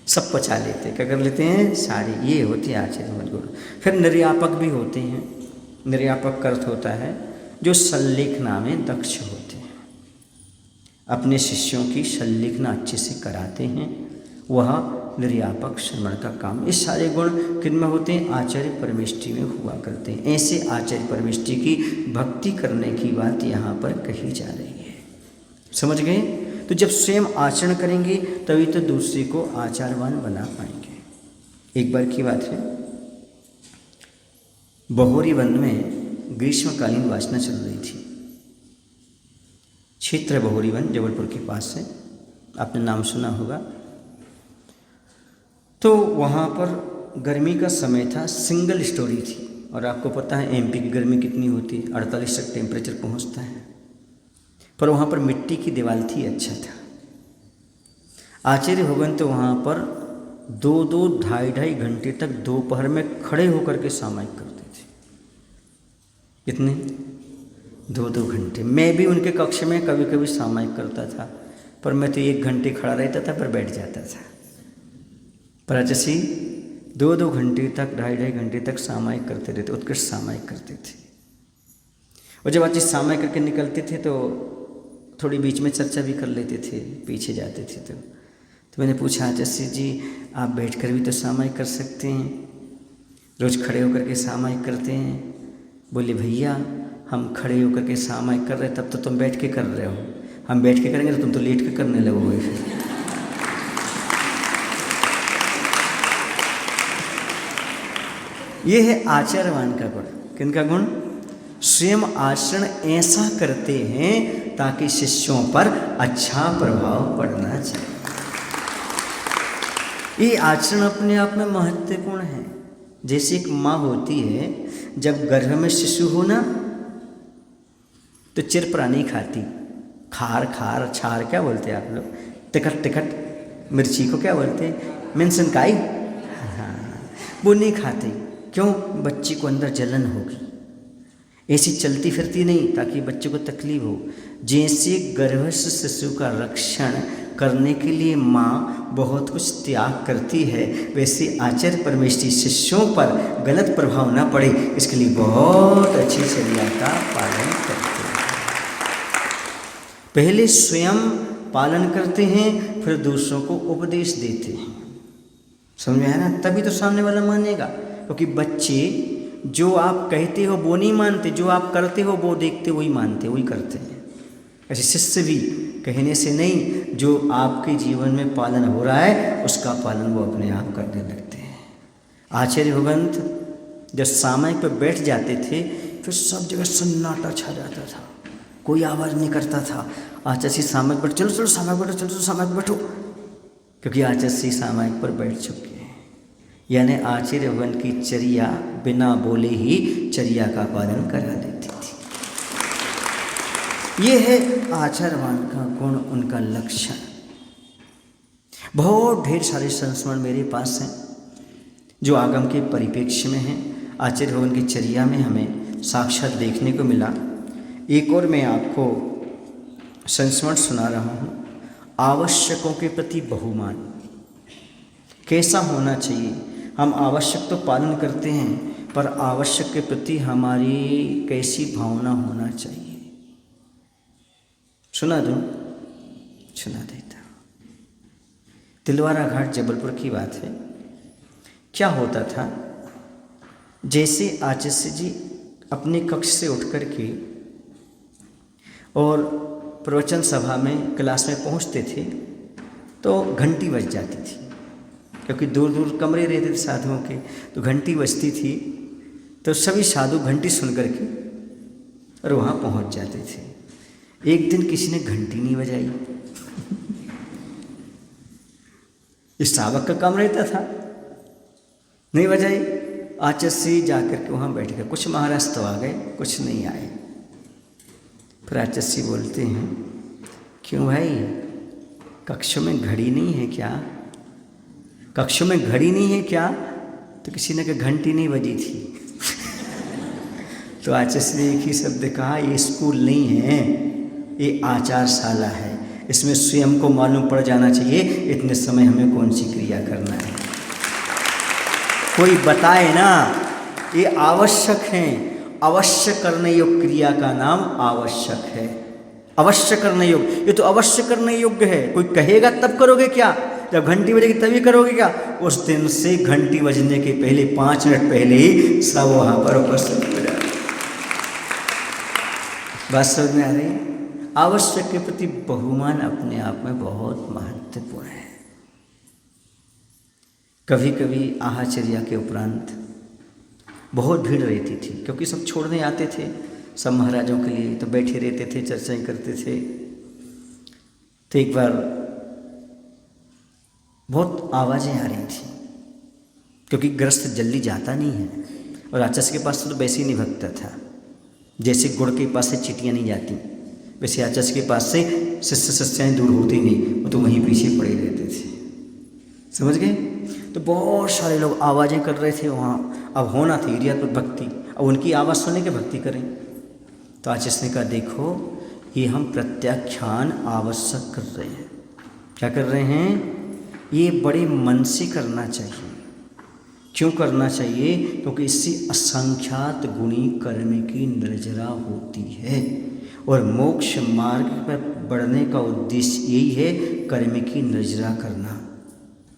सब पचा लेते हैं। क्या कर लेते हैं? सारी। ये होती है आचार्य गुरु। फिर निर्यापक भी होते हैं। निर्यापक का अर्थ होता है जो संलेखना में दक्ष होते हैं, अपने शिष्यों की संलेखना अच्छे से कराते हैं, वह निर्यापक श्रवण का काम। ये सारे गुण किन में होते हैं? आचार्य परमेष्ठी में हुआ करते हैं। ऐसे आचार्य परमेष्ठी की भक्ति करने की बात यहाँ पर कही जा रही है। समझ गए? तो जब स्वयं आचरण करेंगे तभी तो दूसरे को आचारवान बना पाएंगे। एक बार की बात है, बहोरी वन में ग्रीष्मकालीन वासना चल रही थी। क्षेत्र बहोरी वन जबलपुर के पास है, आपने नाम सुना होगा। तो वहाँ पर गर्मी का समय था, सिंगल स्टोरी थी, और आपको पता है एमपी की गर्मी कितनी होती है, 48 तक टेम्परेचर पहुँचता है। पर वहाँ पर मिट्टी की दीवार थी, अच्छा था। आचार्य भगवान तो वहाँ पर 2-2, 2.5 घंटे तक दोपहर में खड़े होकर के सामायिक करते थे। कितने? 2-2 घंटे। मैं भी उनके कक्ष में कभी कभी सामायिक करता था, पर मैं तो 1 घंटे खड़ा रहता था, पर बैठ जाता था। पर आचार्य 2-2 घंटे तक, 2.5 घंटे तक सामायिक करते रहते, उत्कृष्ट सामायिक करते थे। और जब आचार्य सामायिक करके निकलते थे तो थोड़ी बीच में चर्चा भी कर लेते थे, पीछे जाते थे। तो मैंने पूछा, आचार्य जी आप बैठकर भी तो सामायिक कर सकते हैं, रोज़ खड़े होकर के सामायिक करते हैं। बोले भैया हम खड़े होकर के सामायिक कर रहे, तब तो तुम बैठ के कर रहे हो, हम बैठ के करेंगे तो तुम तो लेट के करने लगोगे फिर। ये है आचार्यवान का गुण। किनका गुण? स्वयं आचरण ऐसा करते हैं ताकि शिष्यों पर अच्छा प्रभाव पड़ना चाहिए। ये आचरण अपने आप में महत्वपूर्ण है। जैसे एक माँ होती है, जब गर्भ में शिशु हो ना तो चिरपरा नहीं खाती, खार खार छार क्या बोलते हैं आप लोग, टिकट टिकट मिर्ची को क्या बोलते हैं, मिनसनकाई, हाँ वो नहीं खाती। क्यों? बच्चे को अंदर जलन होगी, ऐसी चलती फिरती नहीं ताकि बच्चे को तकलीफ हो। जैसे गर्भस्थ शिशु का रक्षण करने के लिए माँ बहुत कुछ त्याग करती है, वैसे आचार्य परमेष्ठी शिष्यों पर गलत प्रभाव न पड़े इसके लिए बहुत अच्छी चर्या का पालन करते हैं। पहले स्वयं पालन करते हैं, फिर दूसरों को उपदेश देते हैं। समझ में आया ना? तभी तो सामने वाला मानेगा। क्योंकि बच्चे जो आप कहते हो वो नहीं मानते, जो आप करते हो वो देखते वही मानते वही करते हैं। ऐसे शिष्य भी कहने से नहीं, जो आपके जीवन में पालन हो रहा है उसका पालन वो अपने आप करने लगते हैं। आचार्य भगवंत जब सामायिक पर बैठ जाते थे फिर सब जगह सन्नाटा छा जाता था, कोई आवाज़ नहीं करता था। आचार्य सामायिक बैठ, चलो चलो सामायिक बैठो, चलो सामायिक बैठो, क्योंकि आचार्य सामायिक पर बैठ चुके हैं। यानी आचार्य भगवान की चर्या बिना बोले ही चर्या का पालन करा देती थी। ये है आचार्यवान का गुण, उनका लक्षण। बहुत ढेर सारे संस्मरण मेरे पास हैं जो आगम के परिप्रेक्ष्य में हैं, आचार्य भगवान की चर्या में हमें साक्षात देखने को मिला। एक और मैं आपको संस्मरण सुना रहा हूँ। आवश्यकों के प्रति बहुमान कैसा होना चाहिए। हम आवश्यक तो पालन करते हैं, पर आवश्यक के प्रति हमारी कैसी भावना होना चाहिए। सुना दूँ? सुना देता हूँ। तिलवारा घाट जबलपुर की बात है। क्या होता था, जैसे आचार्य जी अपने कक्ष से उठ कर के और प्रवचन सभा में क्लास में पहुंचते थे तो घंटी बज जाती थी, क्योंकि दूर दूर कमरे रहते थे साधुओं के, तो घंटी बजती थी तो सभी साधु घंटी सुन कर के और वहाँ पहुँच जाते थे। एक दिन किसी ने घंटी नहीं बजाई। इस सावक का काम रहता था, नहीं बजाई। आचार्य जा कर के वहाँ बैठ गए। कुछ महाराज तो आ गए, कुछ नहीं आए। फिर आचार्य बोलते हैं, क्यों भाई, कक्षों में घड़ी नहीं है क्या? कक्षों में घड़ी नहीं है क्या? तो किसी ने कहा घंटी नहीं बजी थी। तो आचार्य ने एक ही शब्द कहा, ये स्कूल नहीं है, ये आचारशाला है। इसमें स्वयं को मालूम पड़ जाना चाहिए इतने समय हमें कौन सी क्रिया करना है। कोई बताए ना, ये आवश्यक है। अवश्य करने योग्य क्रिया का नाम आवश्यक है। अवश्य करने योग्य, ये तो अवश्य करने योग्य है। कोई कहेगा तब करोगे क्या? जब घंटी बजेगी तभी करोगे क्या? उस दिन से घंटी बजने के पहले 5 मिनट पहले ही सब वहाँ पर उपस्थित हो जाए। बात समझ में आ रही? आवश्यक के प्रति बहुमान अपने आप में बहुत महत्वपूर्ण है। कभी कभी आहाचर्या के उपरांत बहुत भीड़ रहती थी, क्योंकि सब छोड़ने आते थे सब महाराजों के लिए, तो बैठे रहते थे, चर्चाएं करते थे। तो एक बार बहुत आवाज़ें आ रही थी, क्योंकि ग्रस्त जल्दी जाता नहीं है, और आचार्य के पास तो वैसे ही नहीं भगता था। जैसे गुड़ के पास से चींटियाँ नहीं जाती, वैसे आचार्य के पास से शिष्य शिष्याएँ दूर होती नहीं, वो तो वहीं पीछे पड़े रहते थे। समझ गए? तो बहुत सारे लोग आवाज़ें कर रहे थे वहाँ। अब होना थी एरिया पर भक्ति, अब उनकी आवाज़ सुने के भक्ति करें। तो आचार्य ने कहा, देखो ये हम प्रत्याख्यान आवश्यक कर रहे हैं। क्या कर रहे हैं? ये बड़े मन से करना चाहिए। क्यों करना चाहिए? क्योंकि इससे असंख्यात गुणी कर्म की निर्जरा होती है, और मोक्ष मार्ग पर बढ़ने का उद्देश्य यही है, कर्म की निर्जरा करना।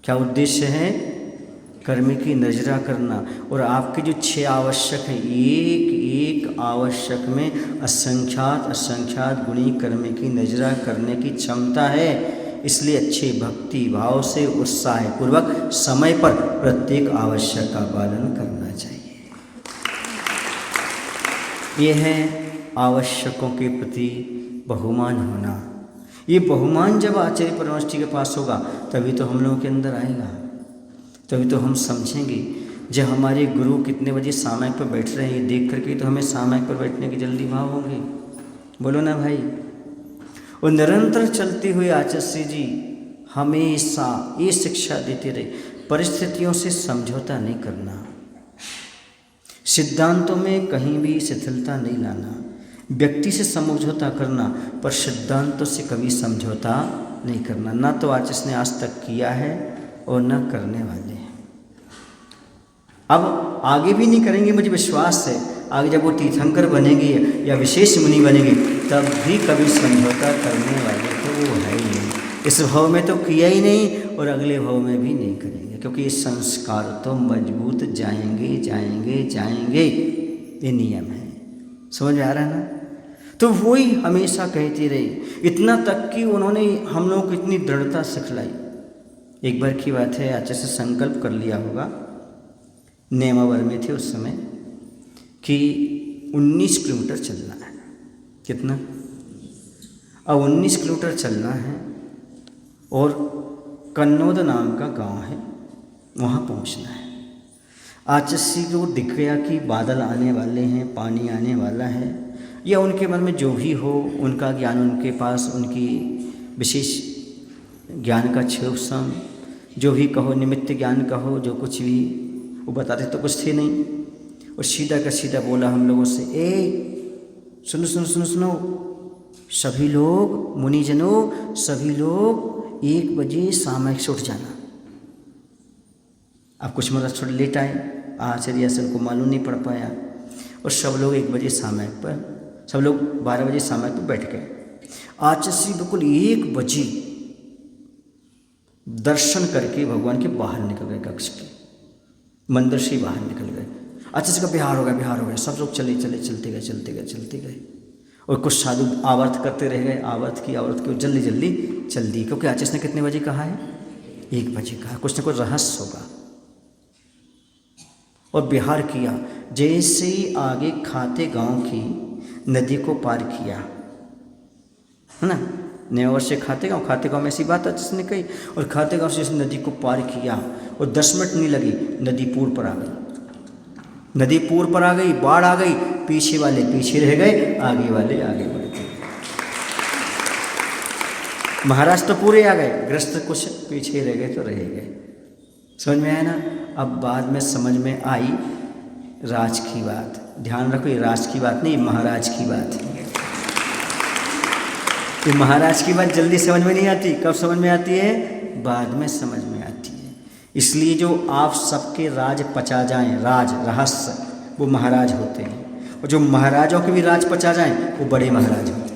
क्या उद्देश्य है? कर्म की नजरा करना। और आपके जो 6 आवश्यक हैं, एक एक आवश्यक में असंख्यात गुणी कर्म की नजरा करने की क्षमता है। इसलिए अच्छे भक्ति भाव से उत्साह पूर्वक समय पर प्रत्येक आवश्यक का पालन करना चाहिए। यह है आवश्यकों के प्रति बहुमान होना। ये बहुमान जब आचार्य परमहंस जी के पास होगा तभी तो हम लोगों के अंदर आएगा, तभी तो हम समझेंगे। जब हमारे गुरु कितने बजे सामयिक पर बैठ रहे हैं ये देख करके तो हमें सामयिक पर बैठने की जल्दी भाव होगी। बोलो ना भाई। और निरंतर चलते हुए आचार्य जी हमेशा ये शिक्षा देते रहे, परिस्थितियों से समझौता नहीं करना, सिद्धांतों में कहीं भी शिथिलता नहीं लाना, व्यक्ति से समझौता करना पर सिद्धांतों से कभी समझौता नहीं करना। ना तो आचार्य ने आज तक किया है और न करने वाले हैं, अब आगे भी नहीं करेंगे। मुझे विश्वास है आगे जब वो तीर्थंकर बनेंगे या विशेष मुनि बनेंगे तब भी कभी समझौता करने वाले तो वो है ही नहीं। इस भाव में तो किया ही नहीं और अगले भाव में भी नहीं करेंगे, क्योंकि ये संस्कार तो मजबूत जाएंगे जाएंगे जाएंगे, ये नियम है। समझ में आ रहा है ना। तो वही हमेशा कहते रहे, इतना तक कि उन्होंने हम लोगों को इतनी दृढ़ता सिखलाई। एक बार की बात है, आचार्य से संकल्प कर लिया होगा, नेमावर में थे उस समय, कि 19 किलोमीटर चलना है। कितना? अब 19 किलोमीटर चलना है और कन्नौद नाम का गांव है, वहाँ पहुँचना है। आचार्य को दिख गया कि बादल आने वाले हैं, पानी आने वाला है, या उनके मन में जो भी हो, उनका ज्ञान उनके पास, उनकी विशेष ज्ञान का क्षेम, जो भी कहो, निमित्त ज्ञान कहो, जो कुछ भी, वो बताते तो कुछ थे नहीं। और सीधा का सीधा बोला हम लोगों से, ए सुनो सुनो सुनो सुनो, सभी लोग मुनिजनों, सभी लोग 1 बजे सामयिक से उठ जाना। अब कुछ मतलब थोड़ा लेट आए, आचार्य को मालूम नहीं पड़ पाया, और सब लोग 1 बजे सामयिक पर, सब लोग 12 बजे सामयिक पर बैठ गए। आचार्य बिल्कुल 1 बजे दर्शन करके भगवान के बाहर निकल गए, कक्ष के मंदिर से बाहर निकल गए। आचार्य का बिहार हो गया, सब लोग चलते गए। और कुछ साधु आवर्त करते रह गए, आवर्त की जल्दी चल दी, क्योंकि आचार्य ने कितने बजे कहा है? 1 बजे कहा। कुछ न कुछ रहस्य होगा। और बिहार किया, जैसे ही आगे खाते गांव की नदी को पार किया, है ना, नेवर से खाते गांव में ऐसी बात आचार्य ने कही, और खाते गांव से नदी को पार किया और 10 मिनट नहीं लगी, नदी पूर्व पर आ गई। बाढ़ आ गई, पीछे वाले पीछे रह गए, आगे वाले आगे बढ़ गए। महाराज तो पूरे आ गए, ग्रस्त कुछ पीछे रह गए तो रह गए। समझ में आया ना। अब बाद में समझ में आई राज की बात। ध्यान रखो, ये राज की बात नहीं, महाराज की बात है। ये महाराज की बात जल्दी समझ में नहीं आती। कब समझ में आती है? बाद में समझ में आती है। इसलिए जो आप सबके राज पचा जाएं, राज रहस्य, वो महाराज होते हैं, और जो महाराजों के भी राज पचा जाएं वो बड़े महाराज होते हैं।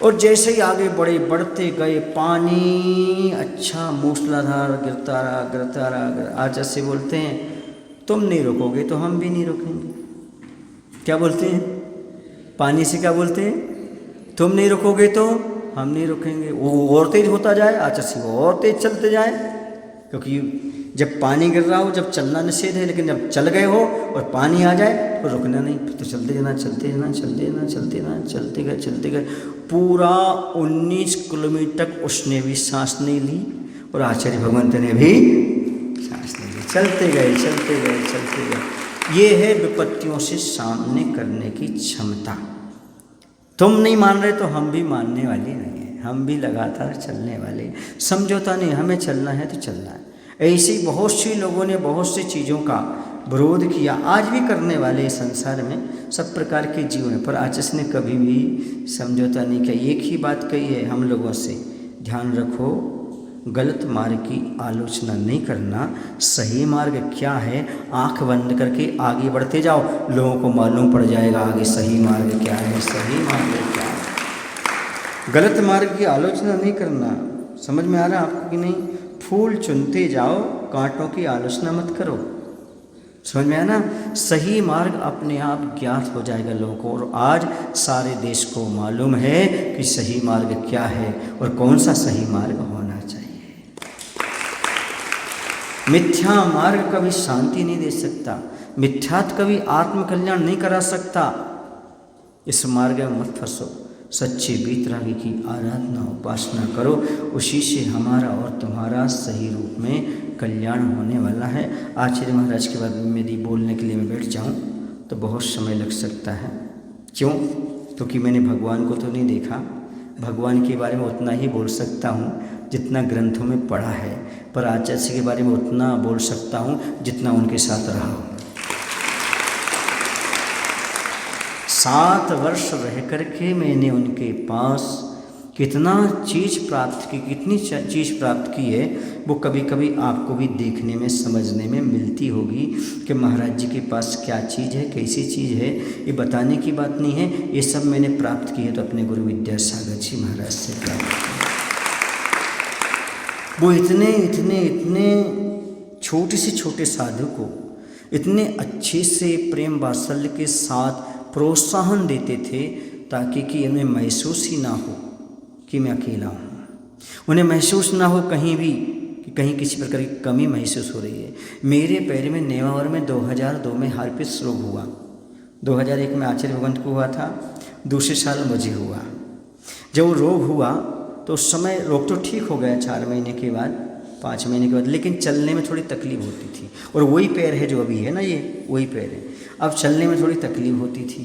और जैसे ही आगे बढ़ते गए, पानी अच्छा मूसलाधार गिरता रहा। आचार्य से बोलते हैं, तुम नहीं रोकोगे तो हम भी नहीं रोकेंगे। क्या बोलते हैं? पानी से क्या बोलते हैं? तुम नहीं रोकोगे तो हम नहीं रुकेंगे। वो और तेज होता जाए, आचार्य वो और तेज चलते जाए, क्योंकि जब पानी गिर रहा हो, जब चलना निषेध है, लेकिन जब चल गए हो और पानी आ जाए तो रुकना नहीं, तो चलते गए। पूरा 19 किलोमीटर तक उसने भी सांस नहीं ली और आचार्य भगवंत ने भी सांस नहीं ली। चलते गए। ये है विपत्तियों से सामने करने की क्षमता। तुम नहीं मान रहे तो हम भी मानने वाले नहीं हैं, हम भी लगातार चलने वाले। समझौता नहीं, हमें चलना है तो चलना है। ऐसे ही बहुत सी लोगों ने बहुत सी चीज़ों का विरोध किया, आज भी करने वाले संसार में सब प्रकार के जीव हैं, पर आचार्य ने कभी भी समझौता नहीं किया। एक ही बात कही है हम लोगों से, ध्यान रखो, गलत मार्ग की आलोचना नहीं करना। सही मार्ग क्या है, आंख बंद करके आगे बढ़ते जाओ, लोगों को मालूम पड़ जाएगा आगे सही मार्ग क्या है, सही मार्ग क्या है। गलत मार्ग की आलोचना नहीं करना। समझ में आ रहा है आपको कि नहीं? फूल चुनते जाओ, कांटों की आलोचना मत करो। समझ में आया ना? सही मार्ग अपने आप ज्ञात हो जाएगा लोगों को। और आज सारे देश को मालूम है कि सही मार्ग क्या है और कौन सा सही मार्ग होना चाहिए। मिथ्या मार्ग कभी शांति नहीं दे सकता, मिथ्यात्व कभी आत्मकल्याण नहीं करा सकता। इस मार्ग में मत फंसो, सच्चे वीतरागी की आराधना उपासना करो, उसी से हमारा और तुम्हारा सही रूप में कल्याण होने वाला है। आचार्य महाराज के बाद मेरी बोलने के लिए मैं बैठ जाऊं तो बहुत समय लग सकता है। क्यों? क्योंकि मैंने भगवान को तो नहीं देखा, भगवान के बारे में उतना ही बोल सकता हूँ जितना ग्रंथों में पढ़ा है, पर आचार्य के बारे में उतना बोल सकता हूँ जितना उनके साथ रहा हूँ। 7 वर्ष रह करके मैंने उनके पास कितना चीज़ प्राप्त की, कितनी चीज़ प्राप्त की है, वो कभी कभी आपको भी देखने में समझने में मिलती होगी कि महाराज जी के पास क्या चीज़ है, कैसी चीज़ है। ये बताने की बात नहीं है, ये सब मैंने प्राप्त की है तो अपने गुरु विद्यासागर जी महाराज से प्राप्त की। वो इतने छोटे से छोटे साधु को इतने अच्छे से प्रेम वात्सल्य के साथ प्रोत्साहन देते थे ताकि कि उन्हें महसूस ही ना हो कि मैं अकेला हूँ, उन्हें महसूस ना हो कहीं भी कि कहीं किसी प्रकार की कमी महसूस हो रही है। मेरे पैर में नेमावर में 2002 में हार्पिस रोग हुआ, 2001 में आचार्य भगवंत को हुआ था, दूसरे साल मुझे हुआ। जब वो रोग हुआ तो उस समय रोग तो ठीक हो गया 4 महीने के बाद, 5 महीने के बाद, लेकिन चलने में थोड़ी तकलीफ होती थी। और वही पैर है जो अभी है ना, ये वही पैर है। अब चलने में थोड़ी तकलीफ होती थी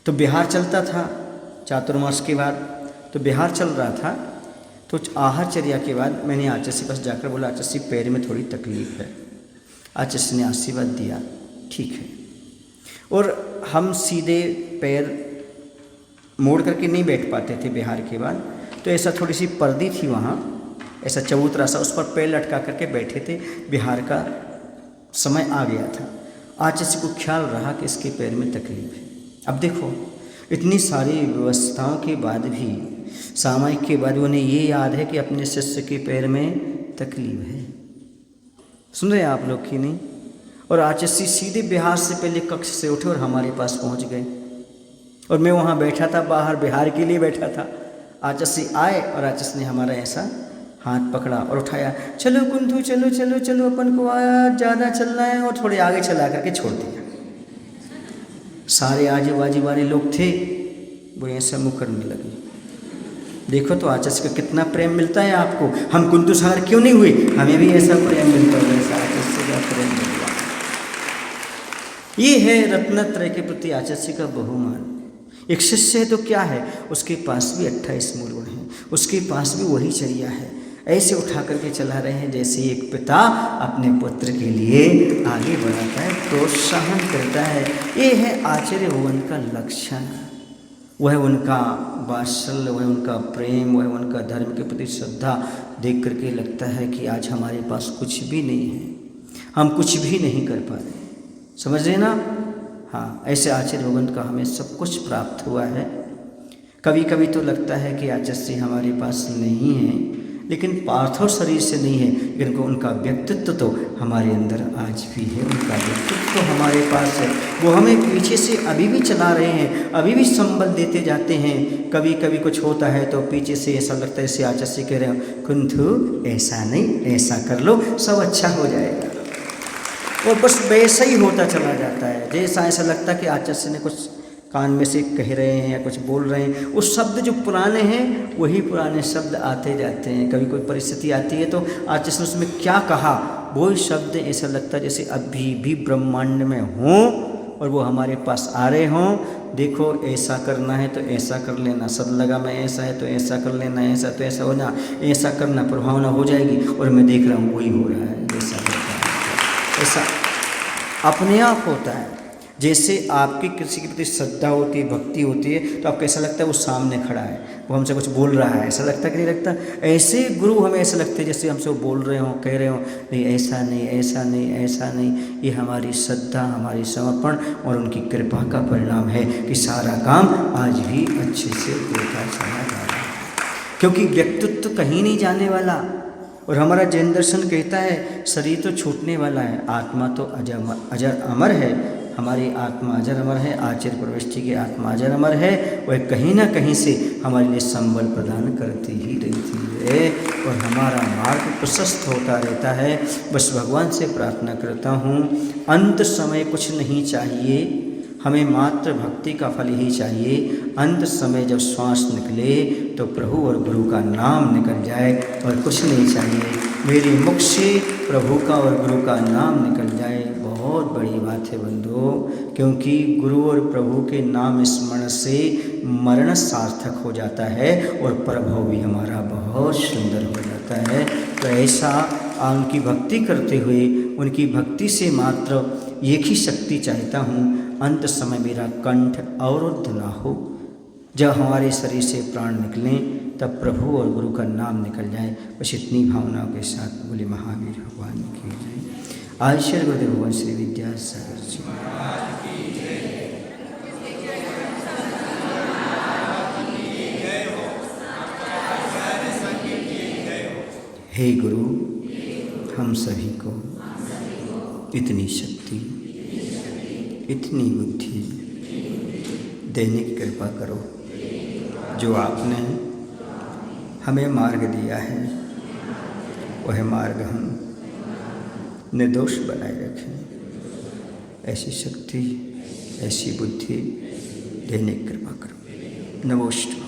तो बिहार चलता था चातुर्मास के बाद, तो बिहार चल रहा था तो आहारचर्या के बाद मैंने आचार्य के पास जाकर बोला, आचार्य पैर में थोड़ी तकलीफ है। आचार्य ने आशीर्वाद दिया, ठीक है। और हम सीधे पैर मोड़ करके नहीं बैठ पाते थे बिहार के बाद, तो ऐसा थोड़ी सी पर्दी थी वहाँ, ऐसा चबूतरा सा, उस पर पैर लटका करके बैठे थे। बिहार का समय आ गया था, आचार्य को ख्याल रहा कि इसके पैर में तकलीफ है। अब देखो, इतनी सारी व्यवस्थाओं के बाद भी, सामायिक के बाद उन्हें ये याद है कि अपने शिष्य के पैर में तकलीफ है। सुन रहे हैं आप लोग कि नहीं? और आचार्य सीधे बिहार से पहले कक्ष से उठे और हमारे पास पहुंच गए, और मैं वहाँ बैठा था बाहर, बिहार के लिए बैठा था। आचार्य आए और आचार्य ने हमारा ऐसा हाथ पकड़ा और उठाया, चलो कुंथू चलो चलो चलो, अपन को आज ज़्यादा चलना है, और थोड़े आगे चला करके छोड़ दिया। सारे आजू बाजू वाले लोग थे, वो ऐसा मुँह करने लगे। देखो तो आचार्य का कितना प्रेम मिलता है आपको। हम कुंतु सागर क्यों नहीं हुए? हमें भी ऐसा प्रेम मिलता है, ऐसा आचार्य का प्रेम मिलता है। ये है रत्नत्रय के प्रति आचार्य का बहुमान। एक शिष्य है तो क्या है, उसके पास भी 28 मूल गुण हैं, उसके पास भी वही चर्या है। ऐसे उठा करके चला रहे हैं जैसे एक पिता अपने पुत्र के लिए आगे बढ़ाता है, प्रोत्साहन करता है। ये है आचार्य भगवान का लक्षण, वह उनका वात्सल्य, वह उनका प्रेम, वह उनका धर्म के प्रति श्रद्धा देख करके लगता है कि आज हमारे पास कुछ भी नहीं है, हम कुछ भी नहीं कर पा रहे। समझ रहे ना? हाँ, ऐसे आचार्य भगवान का हमें सब कुछ प्राप्त हुआ है। कभी कभी तो लगता है कि आचार्य हमारे पास नहीं है, लेकिन पार्थिव शरीर से नहीं है, लेकिन उनका व्यक्तित्व तो हमारे अंदर आज भी है, उनका व्यक्तित्व तो हमारे पास है। वो हमें पीछे से अभी भी चला रहे हैं, अभी भी संबल देते जाते हैं। कभी कभी कुछ होता है तो पीछे से ऐसा लगता है जैसे आचार्य कह रहे हो, कुंथू ऐसा नहीं, ऐसा कर लो, सब अच्छा हो जाएगा। और बस वैसा ही होता चला जाता है, जैसा ऐसा लगता है कि आचार्य ने कुछ कान में से कह रहे हैं या कुछ बोल रहे हैं। वो शब्द जो पुराने हैं वही पुराने शब्द आते जाते हैं। कभी कोई परिस्थिति आती है तो आचार्य ने उसमें क्या कहा, वही शब्द ऐसा लगता है जैसे अभी भी ब्रह्मांड में हों और वो हमारे पास आ रहे हों। देखो ऐसा करना है तो ऐसा कर लेना, सदलगा में ऐसा है तो ऐसा कर लेना, ऐसा तो ऐसा होना, ऐसा करना, प्रभावना हो जाएगी। और मैं देख रहा हूँ वही हो रहा है, ऐसा होता है, ऐसा अपने आप होता है। जैसे आपकी किसी के प्रति श्रद्धा होती है, भक्ति होती है, तो आपको ऐसा लगता है वो सामने खड़ा है, वो हमसे कुछ बोल रहा है, ऐसा लगता है कि नहीं लगता? ऐसे गुरु हमें ऐसा लगते हैं जैसे हमसे वो बोल रहे हों, कह रहे हों, नहीं ऐसा नहीं, ऐसा नहीं, ऐसा नहीं। ये हमारी श्रद्धा, हमारी समर्पण और उनकी कृपा का परिणाम है कि सारा काम आज भी अच्छे से होता चला जा रहा है। क्योंकि व्यक्तित्व कहीं नहीं जाने वाला, और हमारा जैन दर्शन कहता है शरीर तो छूटने वाला है, आत्मा तो अजर अमर है। हमारी आत्मा अजर अमर है, आचार्य प्रविष्टि की आत्मा अजर अमर है। वह कहीं ना कहीं से हमारे लिए संबल प्रदान करती ही रहती है और हमारा मार्ग प्रशस्त होता रहता है। बस भगवान से प्रार्थना करता हूँ, अंत समय कुछ नहीं चाहिए, हमें मात्र भक्ति का फल ही चाहिए। अंत समय जब श्वास निकले तो प्रभु और गुरु का नाम निकल जाए और कुछ नहीं चाहिए। मेरे मुख से प्रभु का और गुरु का नाम निकल जाए, बहुत बड़ी बात है बंधुओं, क्योंकि गुरु और प्रभु के नाम स्मरण से मरण सार्थक हो जाता है और प्रभाव भी हमारा बहुत सुंदर हो जाता है। तो ऐसा उनकी भक्ति करते हुए उनकी भक्ति से मात्र एक ही शक्ति चाहता हूँ, अंत समय मेरा कंठ अवरुद्ध ना हो। जब हमारे शरीर से प्राण निकलें तब प्रभु और गुरु का नाम निकल जाए। बस इतनी भावनाओं के साथ बोले महावीर भगवान की जय। आचार्य गुरुदेव भगवान श्री विद्यासागर जी। हे गुरु, हम सभी को इतनी शक्ति, इतनी बुद्धि देने की कृपा करो जो आपने हमें मार्ग दिया है, वह मार्ग हम निर्दोष बनाए रखें। ऐसी शक्ति, ऐसी बुद्धि देने की कृपा करो। नमोस्तु।